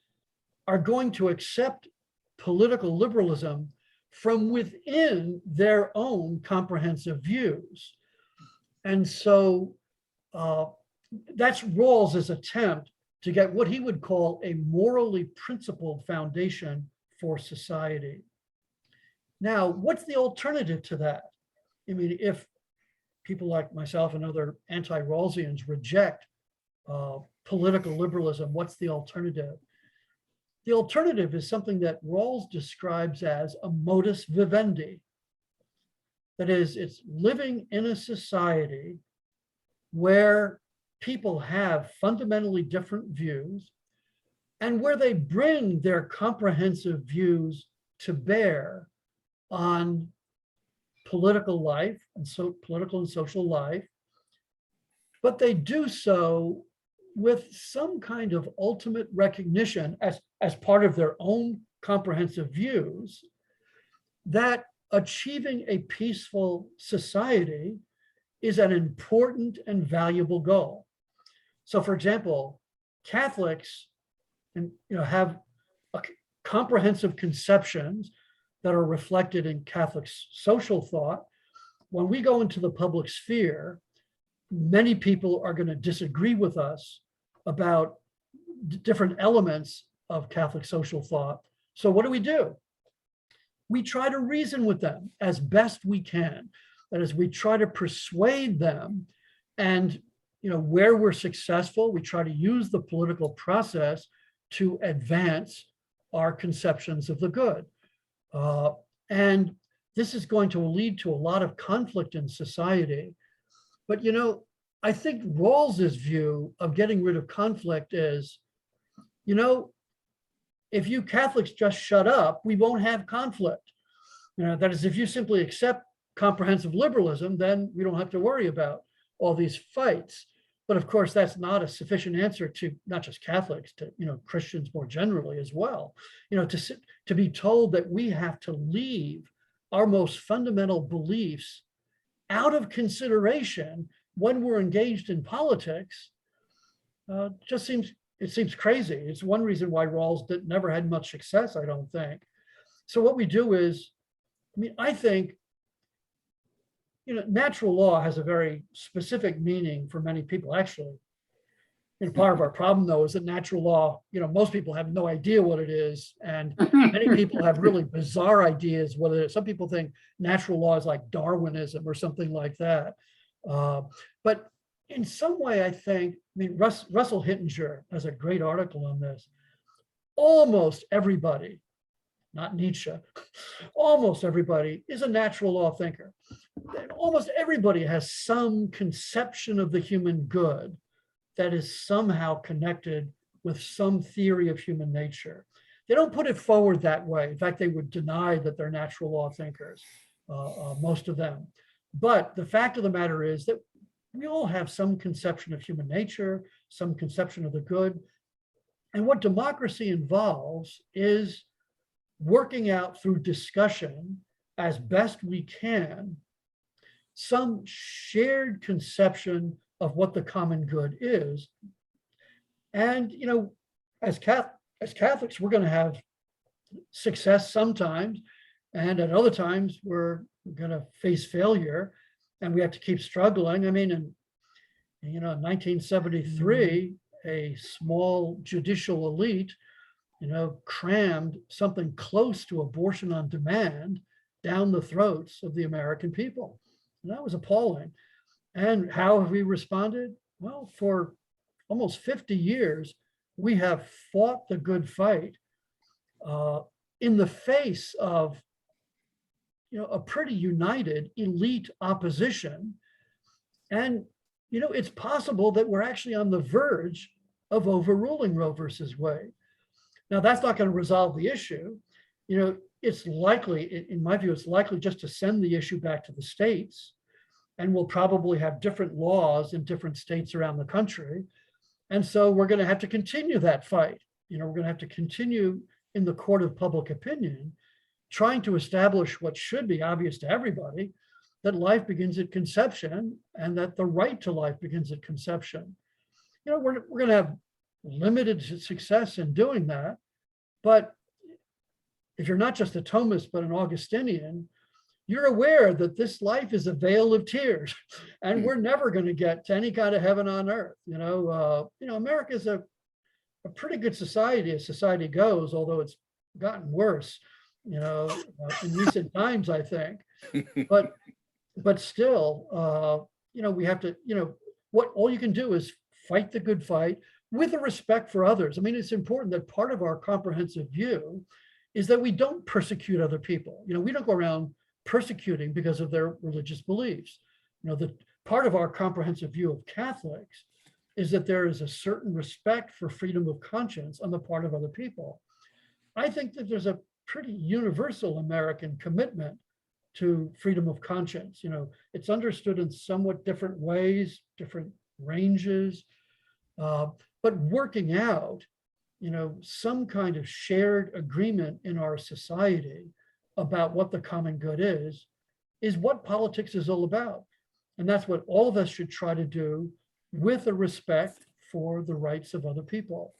are going to accept political liberalism from within their own comprehensive views. And so that's Rawls's attempt to get what he would call a morally principled foundation for society. Now, what's the alternative to that? I mean, if people like myself and other anti-Rawlsians reject political liberalism, what's the alternative? The alternative is something that Rawls describes as a modus vivendi. That is, it's living in a society where people have fundamentally different views and where they bring their comprehensive views to bear on political life and so political and social life, but they do so with some kind of ultimate recognition as part of their own comprehensive views that achieving a peaceful society is an important and valuable goal. So, for example, Catholics have comprehensive conceptions that are reflected in Catholic social thought. When we go into the public sphere, many people are going to disagree with us about different elements of Catholic social thought. So what do? We try to reason with them as best we can. That is, we try to persuade them, and where we're successful, we try to use the political process to advance our conceptions of the good. And this is going to lead to a lot of conflict in society. But, I think Rawls's view of getting rid of conflict is, if you Catholics just shut up, we won't have conflict. That is, if you simply accept comprehensive liberalism, then we don't have to worry about all these fights. But of course, that's not a sufficient answer to not just Catholics, to Christians more generally as well. To be told that we have to leave our most fundamental beliefs out of consideration when we're engaged in politics, just seems crazy. It's one reason why Rawls never had much success, I don't think. So what we do is, I think, natural law has a very specific meaning for many people, actually. Part of our problem, though, is that natural law, most people have no idea what it is. And many people have really bizarre ideas, some people think natural law is like Darwinism or something like that. But in some way, I think, Russell Hittinger has a great article on this. Almost everybody, not Nietzsche, almost everybody is a natural law thinker. Almost everybody has some conception of the human good that is somehow connected with some theory of human nature. They don't put it forward that way. In fact, they would deny that they're natural law thinkers, most of them. But the fact of the matter is that we all have some conception of human nature, some conception of the good. And what democracy involves is working out through discussion as best we can some shared conception of what the common good is. And, as Catholics, we're going to have success sometimes, and at other times we're going to face failure, and we have to keep struggling. In 1973, a small judicial elite, crammed something close to abortion on demand down the throats of the American people. And that was appalling. And how have we responded? Well, for almost 50 years, we have fought the good fight in the face of a pretty united elite opposition. And it's possible that we're actually on the verge of overruling Roe versus Wade. Now, that's not going to resolve the issue. You know, it's likely, in my view, it's likely just to send the issue back to the states, and we'll probably have different laws in different states around the country. And so we're going to have to continue that fight. You know, we're going to have to continue in the court of public opinion, trying to establish what should be obvious to everybody, that life begins at conception and that the right to life begins at conception. You know, we're going to have limited success in doing that. But if you're not just a Thomist, but an Augustinian, you're aware that this life is a vale of tears, and we're never going to get to any kind of heaven on earth. You know, America is a pretty good society as society goes, although it's gotten worse, you know, in recent times, I think. But still, you know, we have to, you know, what all you can do is fight the good fight with a respect for others. I mean, it's important that part of our comprehensive view is that we don't persecute other people. You know, we don't go around persecuting because of their religious beliefs. You know, the part of our comprehensive view of Catholics is that there is a certain respect for freedom of conscience on the part of other people. I think that there's a pretty universal American commitment to freedom of conscience. You know, it's understood in somewhat different ways, different ranges, but working out, you know, some kind of shared agreement in our society about what the common good is what politics is all about. And that's what all of us should try to do, with a respect for the rights of other people.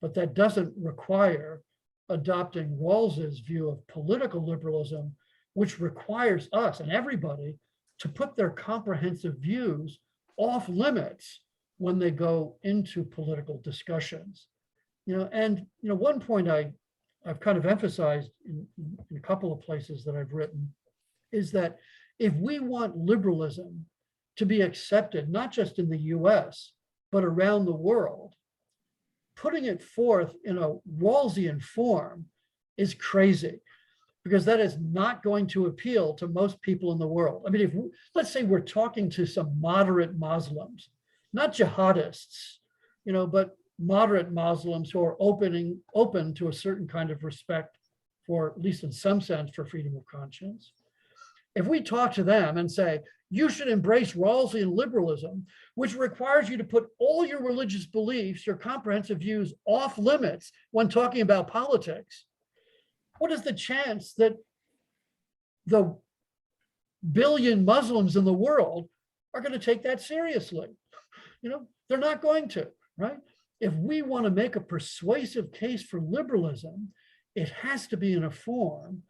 But that doesn't require adopting Rawls's view of political liberalism, which requires us and everybody to put their comprehensive views off limits when they go into political discussions. You know, and you know, one point I've kind of emphasized in a couple of places that I've written is that if we want liberalism to be accepted, not just in the US, but around the world, putting it forth in a Rawlsian form is crazy, because that is not going to appeal to most people in the world. I mean, if let's say we're talking to some moderate Muslims, not jihadists, you know, but moderate Muslims who are open to a certain kind of respect for, at least in some sense, for freedom of conscience. If we talk to them and say, you should embrace Rawlsian liberalism, which requires you to put all your religious beliefs, your comprehensive views off limits when talking about politics, what is the chance that the billion Muslims in the world are going to take that seriously? You know, they're not going to, right? If we want to make a persuasive case for liberalism, it has to be in a form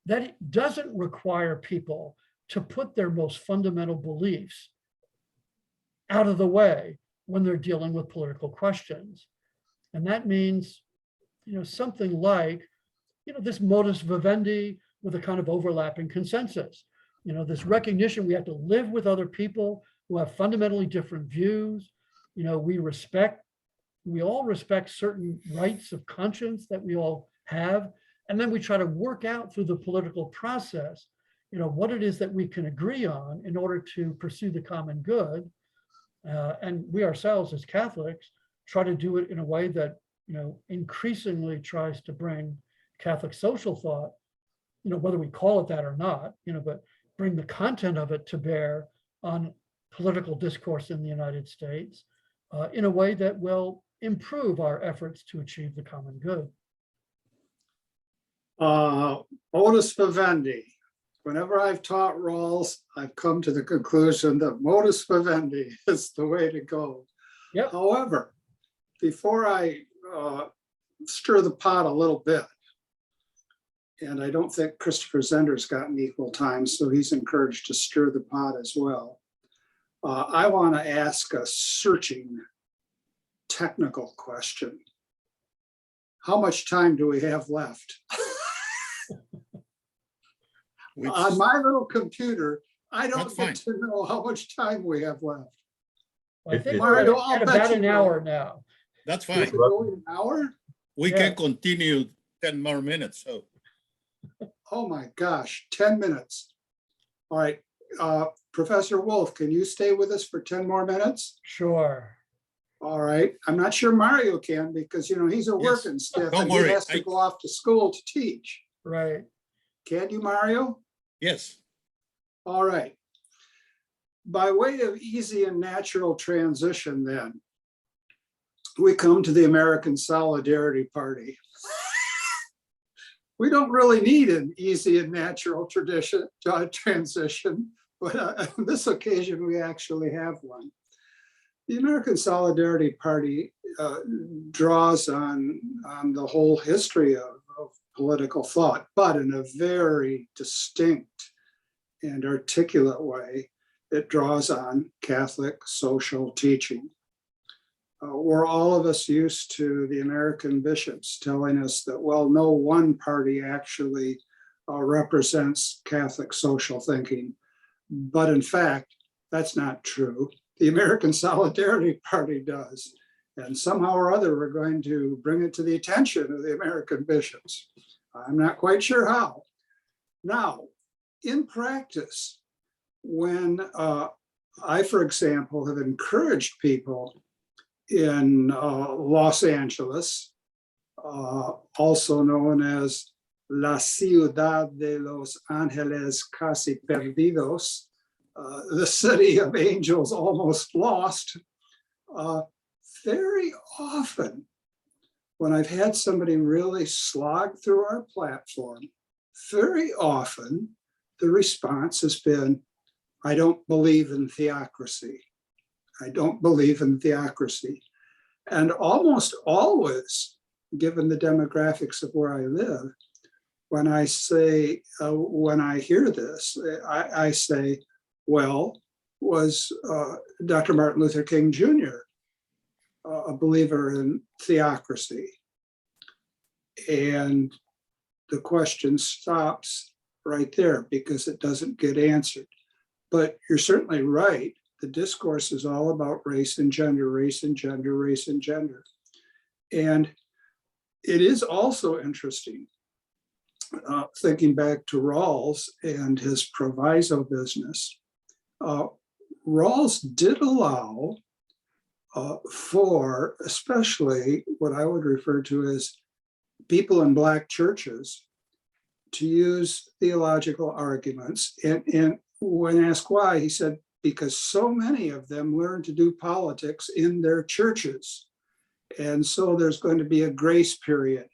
that it doesn't require people to put their most fundamental beliefs out of the way when they're dealing with political questions. And that means, you know, something like, you know, this modus vivendi with a kind of overlapping consensus. You know, this recognition we have to live with other people who have fundamentally different views. You know, we all respect certain rights of conscience that we all have. And then we try to work out through the political process, you know, what it is that we can agree on in order to pursue the common good. And we ourselves as Catholics try to do it in a way that, you know, increasingly tries to bring Catholic social thought, you know, whether we call it that or not, you know, but bring the content of it to bear on political discourse in the United States in a way that will improve our efforts to achieve the common good. Modus vivendi. Whenever I've taught Rawls, I've come to the conclusion that modus vivendi is the way to go. Yep. However, before I stir the pot a little bit, and I don't think Christopher Zender's gotten equal time, so he's encouraged to stir the pot as well. I want to ask a searching technical question. How much time do we have left? On my little computer, I don't get to know how much time we have left. I think All right, we're I'll at bet about you an know. hour now. That's Is fine. it really an hour? We Yeah. can continue 10 more minutes. So Oh my gosh, 10 minutes. All right, Professor Wolfe, can you stay with us for 10 more minutes? Sure. All right. I'm not sure Mario can because, you know, he's a Yes. working stiff Don't and worry. he has to go off to school to teach. Right. Can you, Mario? Yes. All right. By way of easy and natural transition, then, we come to the American Solidarity Party. We don't really need an easy and natural transition, but on this occasion, we actually have one. The American Solidarity Party draws on the whole history of political thought, but in a very distinct and articulate way. It draws on Catholic social teaching. We're all of us used to the American bishops telling us that, well, no one party actually represents Catholic social thinking. But in fact, that's not true. The American Solidarity Party does. And somehow or other, we're going to bring it to the attention of the American bishops. I'm not quite sure how. Now, in practice, when I, for example, have encouraged people in Los Angeles, also known as La Ciudad de los Ángeles Casi Perdidos, the city of angels almost lost, very often when I've had somebody really slog through our platform, very often the response has been, I don't believe in theocracy. I don't believe in theocracy. And almost always, given the demographics of where I live, when I say, when I hear this, I say, well, was Dr. Martin Luther King Jr. A believer in theocracy? And the question stops right there because it doesn't get answered. But you're certainly right. The discourse is all about race and gender, race and gender, race and gender. And it is also interesting, thinking back to Rawls and his proviso business. Rawls did allow for especially what I would refer to as people in Black churches to use theological arguments. And when asked why, he said, because so many of them learn to do politics in their churches. And so there's going to be a grace period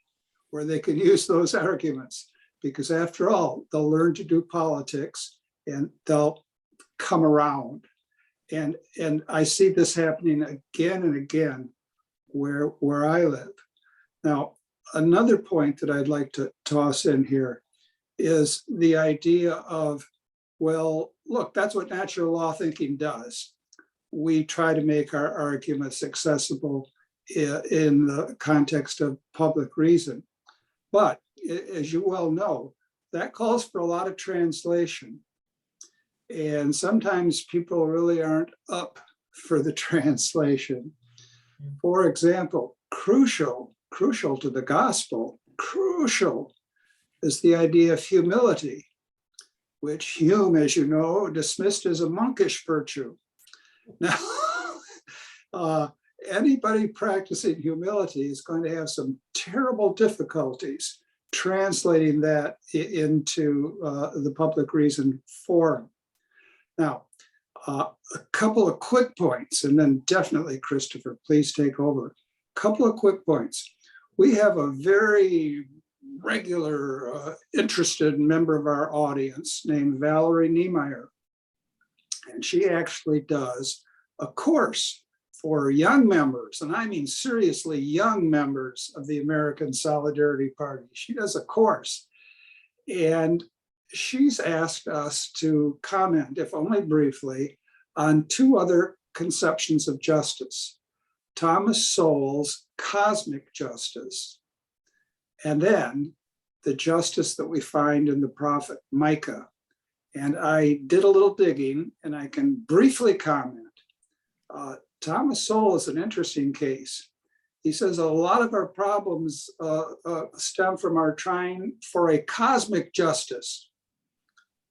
where they can use those arguments, because after all, they'll learn to do politics and they'll come around. And I see this happening again and again where I live. Now, another point that I'd like to toss in here is the idea of, well, look, that's what natural law thinking does. We try to make our arguments accessible in the context of public reason. But as you well know, that calls for a lot of translation. And sometimes people really aren't up for the translation. For example, crucial to the gospel, crucial is the idea of humility, which Hume, as you know, dismissed as a monkish virtue. Now, anybody practicing humility is going to have some terrible difficulties translating that into the public reason forum. Now, a couple of quick points, and then definitely, Christopher, please take over. A couple of quick points. We have a very regular, interested member of our audience named Valerie Niemeyer. And she actually does a course for young members, and I mean seriously young members of the American Solidarity Party. She does a course, and she's asked us to comment, if only briefly, on two other conceptions of justice: Thomas Sowell's cosmic justice, and then the justice that we find in the prophet Micah. And I did a little digging, and I can briefly comment. Thomas Sowell is an interesting case. He says a lot of our problems stem from our trying for a cosmic justice.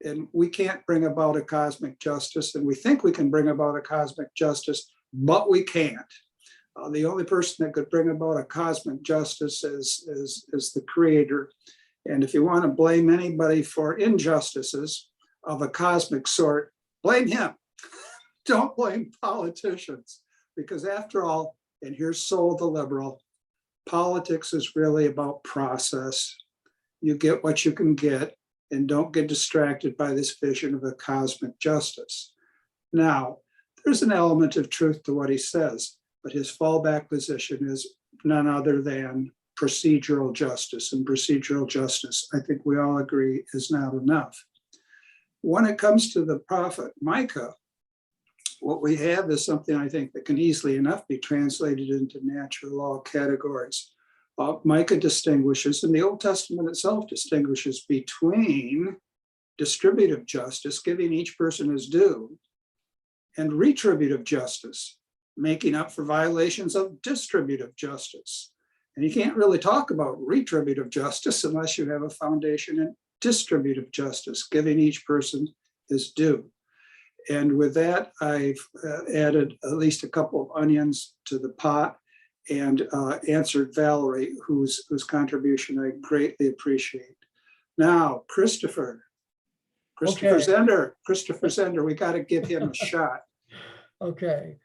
And we can't bring about a cosmic justice, and we think we can bring about a cosmic justice, but we can't. The only person that could bring about a cosmic justice is the creator. And if you want to blame anybody for injustices of a cosmic sort, blame him. Don't blame politicians, because after all, and here's Sol the liberal, politics is really about process. You get what you can get, and don't get distracted by this vision of a cosmic justice. Now, there's an element of truth to what he says, but his fallback position is none other than procedural justice, and procedural justice, I think we all agree, is not enough. When it comes to the prophet Micah, what we have is something I think that can easily enough be translated into natural law categories. Micah distinguishes, and the Old Testament itself distinguishes between distributive justice, giving each person his due, and retributive justice, making up for violations of distributive justice. And you can't really talk about retributive justice unless you have a foundation in distributive justice, giving each person his due. And with that, I've added at least a couple of onions to the pot and answered Valerie, whose contribution I greatly appreciate. Now, Christopher Okay. Zender, we got to give him a shot. Okay.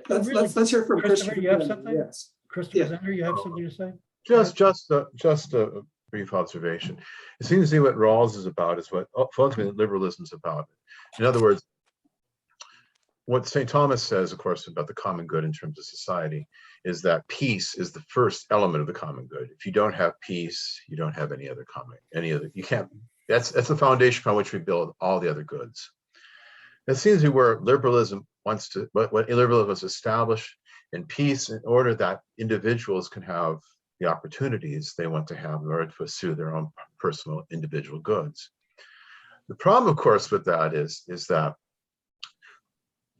Let's hear from Christopher. You have Zender. something? Yes. Christopher Yeah. Zender, you have something to say? Just a brief observation. It seems to me what Rawls is about is what ultimately liberalism is about. In other words, what St. Thomas says, of course, about the common good in terms of society is that peace is the first element of the common good. If you don't have peace, you don't have you can't, that's the foundation upon which we build all the other goods. It seems to be where liberalism wants to, what liberalism was established in peace in order that individuals can have the opportunities they want to have in order to pursue their own personal individual goods. The problem, of course, with that is that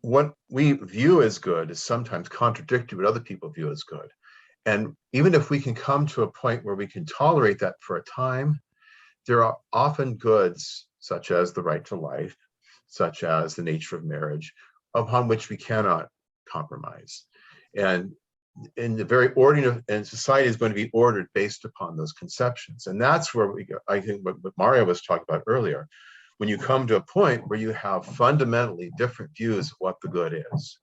what we view as good is sometimes contradictory what other people view as good. And even if we can come to a point where we can tolerate that for a time, there are often goods such as the right to life, such as the nature of marriage, upon which we cannot compromise. And in the very ordering and society is going to be ordered based upon those conceptions. And that's where I think what Mario was talking about earlier, when you come to a point where you have fundamentally different views of what the good is,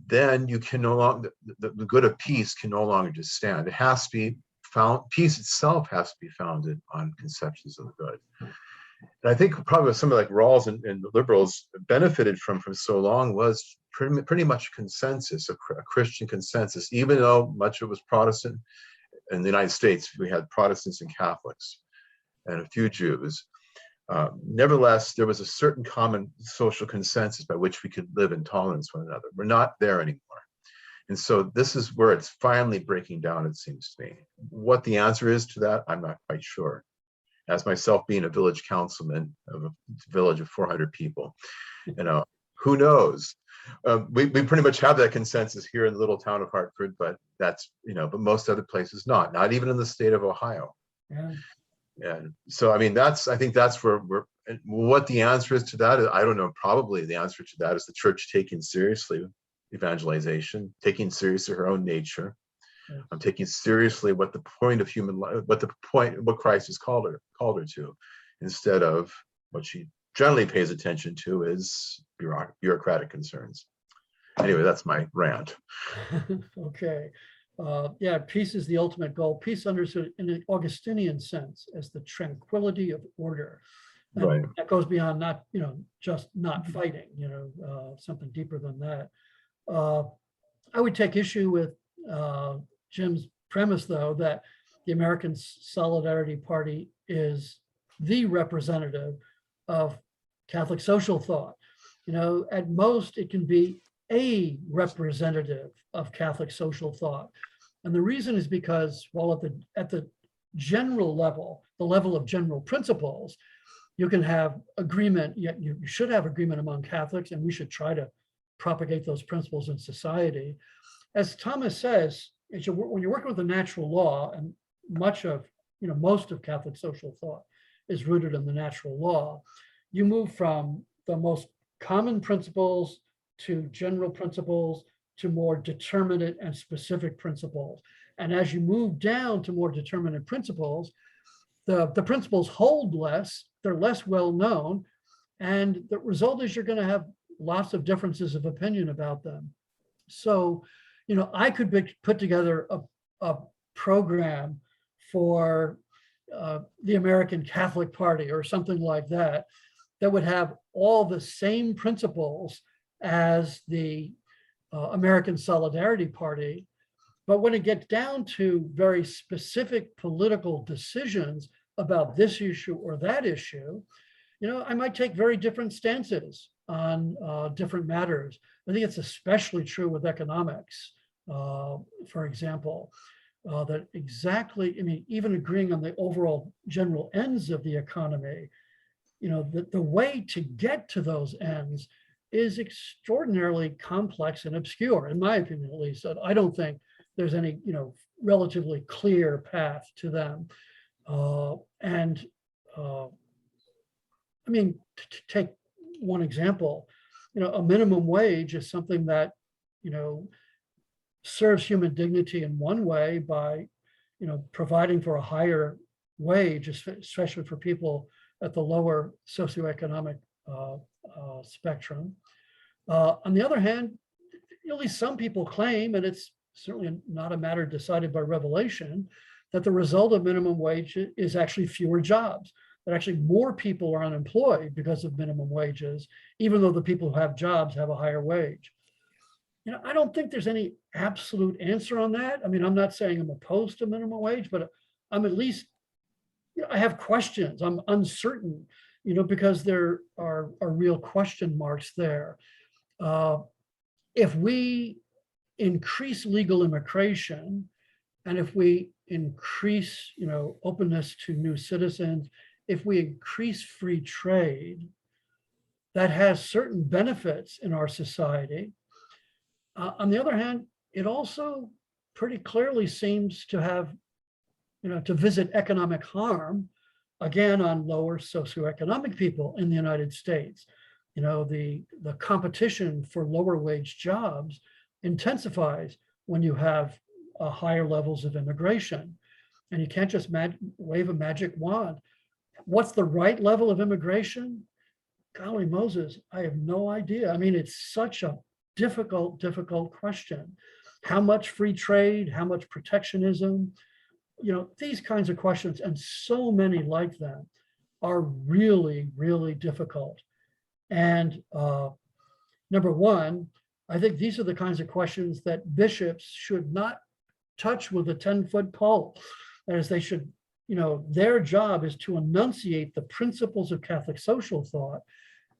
then you can no longer, the good of peace can no longer just stand. It has to be found, peace itself has to be founded on conceptions of the good. And I think probably somebody like Rawls and the liberals benefited from so long was pretty much consensus, a Christian consensus, even though much of it was Protestant. In the United States, we had Protestants and Catholics and a few Jews. Nevertheless, there was a certain common social consensus by which we could live in tolerance with one another. We're not there anymore. And so this is where it's finally breaking down, it seems to me. What the answer is to that, I'm not quite sure. As myself being a village councilman of a village of 400 people, who knows? We pretty much have that consensus here in the little town of Hartford, but that's, but most other places not even in the state of Ohio. Yeah. And so, I mean, I think that's where what the answer is to that is, I don't know, probably the answer to that is the church taking seriously evangelization, taking seriously her own nature. I'm taking seriously what the point of human life, what Christ has called her to, instead of what she generally pays attention to is bureaucratic concerns. Anyway, that's my rant. Okay. Yeah, peace is the ultimate goal. Peace understood in an Augustinian sense as the tranquility of order. And Right. that goes beyond not, just not fighting, something deeper than that. I would take issue with Jim's premise, though, that the American Solidarity Party is the representative of Catholic social thought. At most, it can be a representative of Catholic social thought. And the reason is because while at the general level, the level of general principles, you can have agreement, you should have agreement among Catholics, and we should try to propagate those principles in society. As Thomas says, when you're working with the natural law, and most of Catholic social thought is rooted in the natural law, you move from the most common principles to general principles to more determinate and specific principles. And as you move down to more determinate principles, the principles hold less, they're less well known, and the result is you're going to have lots of differences of opinion about them. So, I could put together a program for the American Catholic Party or something like that, that would have all the same principles as the American Solidarity Party. But when it gets down to very specific political decisions about this issue or that issue, I might take very different stances on different matters. I think it's especially true with economics, for example, that exactly, even agreeing on the overall general ends of the economy, the way to get to those ends is extraordinarily complex and obscure, in my opinion, at least. I don't think there's any, relatively clear path to them. To take one example, a minimum wage is something that, serves human dignity in one way by, providing for a higher wage, especially for people at the lower socioeconomic spectrum. On the other hand, at least some people claim, and it's certainly not a matter decided by revelation, that the result of minimum wage is actually fewer jobs, that actually more people are unemployed because of minimum wages, even though the people who have jobs have a higher wage. I don't think there's any absolute answer on that. I'm not saying I'm opposed to minimum wage, but I'm at least, I have questions. I'm uncertain, because there are real question marks there. If we increase legal immigration, and if we increase, openness to new citizens, if we increase free trade, that has certain benefits in our society. On the other hand, it also pretty clearly seems to have, to visit economic harm, again, on lower socioeconomic people in the United States. The competition for lower wage jobs intensifies when you have higher levels of immigration. And you can't just wave a magic wand. What's the right level of immigration? Golly Moses, I have no idea. It's such a difficult question. How much free trade, how much protectionism, these kinds of questions, and so many like them, are really, really difficult. And number one, I think these are the kinds of questions that bishops should not touch with a 10-foot pole. That is, they should, their job is to enunciate the principles of Catholic social thought.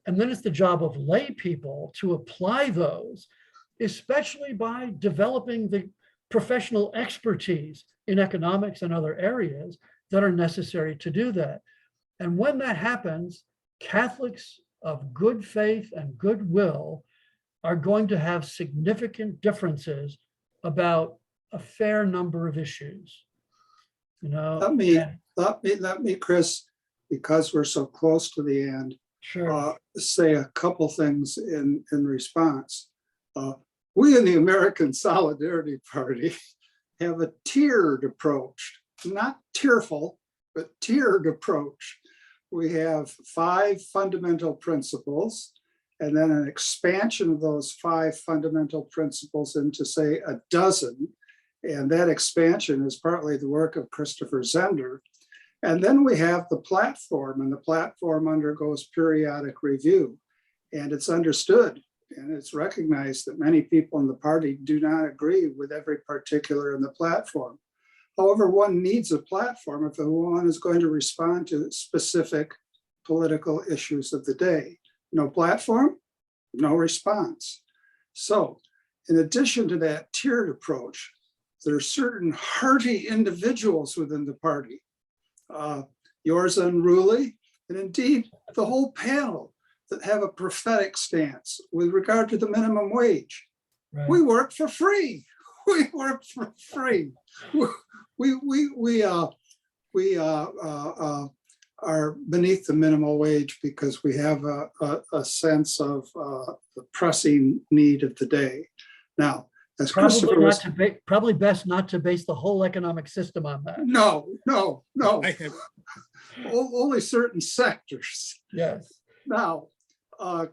And then it's the job of lay people to apply those, especially by developing the professional expertise in economics and other areas that are necessary to do that. And when that happens, Catholics of good faith and goodwill are going to have significant differences about a fair number of issues. Let me, Chris, because we're so close to the end, sure. Say a couple things in response. We in the American Solidarity Party have a tiered approach, not tearful, but tiered approach. We have 5 fundamental principles, and then an expansion of those 5 fundamental principles into, say, a dozen. And that expansion is partly the work of Christopher Zender. And then we have the platform, and the platform undergoes periodic review. And it's understood and it's recognized that many people in the party do not agree with every particular in the platform. However, one needs a platform if one is going to respond to specific political issues of the day. No platform, no response. So in addition to that tiered approach, there are certain hearty individuals within the party, yours unruly, and indeed the whole panel, that have a prophetic stance with regard to the minimum wage. Right. We work for free. We work for free. We are beneath the minimum wage because we have a sense of the pressing need of the day. Now, as Christopher was, Probably best not to base the whole economic system on that. no, I have, only certain sectors. Yes. Now,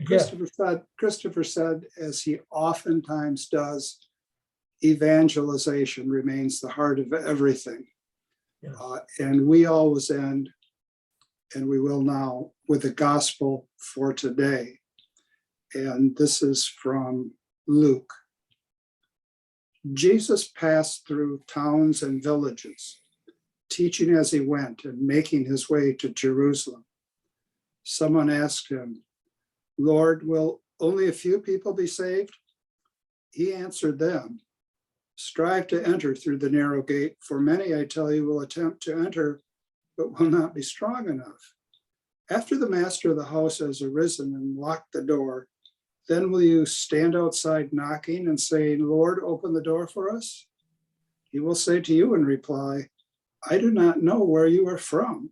Christopher said, as he oftentimes does, evangelization remains the heart of everything. Yes. And we always end, and we will now, with the gospel for today. And this is from Luke. Jesus passed through towns and villages, teaching as he went and making his way to Jerusalem. Someone asked him, "Lord, will only a few people be saved?" He answered them, "Strive to enter through the narrow gate, for many, I tell you, will attempt to enter, but will not be strong enough. After the master of the house has arisen and locked the door, then will you stand outside knocking and saying, 'Lord, open the door for us?' He will say to you in reply, 'I do not know where you are from.'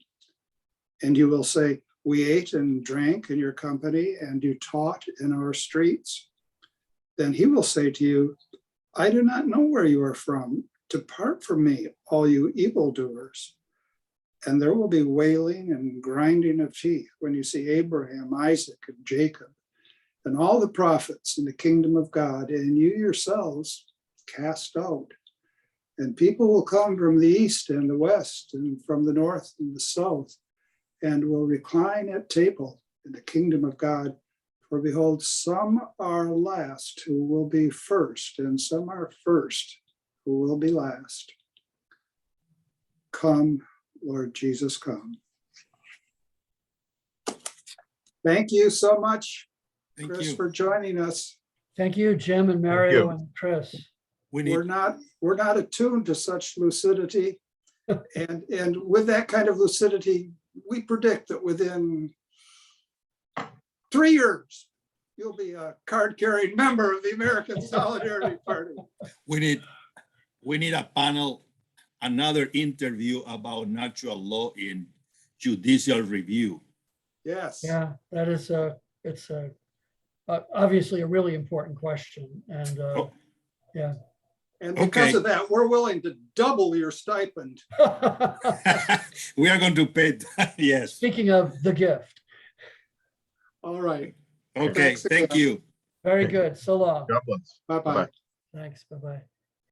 And you will say, 'We ate and drank in your company, and you taught in our streets.' Then he will say to you, 'I do not know where you are from. Depart from me, all you evildoers.' And there will be wailing and grinding of teeth when you see Abraham, Isaac, and Jacob, and all the prophets in the kingdom of God, and you yourselves cast out. And people will come from the east and the west, and from the north and the south, and will recline at table in the kingdom of God. For behold, some are last who will be first, and some are first who will be last. Come, Lord Jesus, come." Thank you so much, thank Chris, you. for joining us. Thank you, Jim and Mario and Chris. We need, We're not attuned to such lucidity. And with that kind of lucidity, we predict that within 3 years, you'll be a card-carrying member of the American Solidarity Party. we need a panel, another interview about natural law in judicial review. Yes. Yeah, that is it's obviously a really important question. And yeah. And because Okay. of that, we're willing to double your stipend. We are going to pay, yes. Speaking of the gift. All right. Okay, Thanks thank again. you. Very good. So long. God bless. Bye-bye. Bye-bye. Thanks. Bye-bye.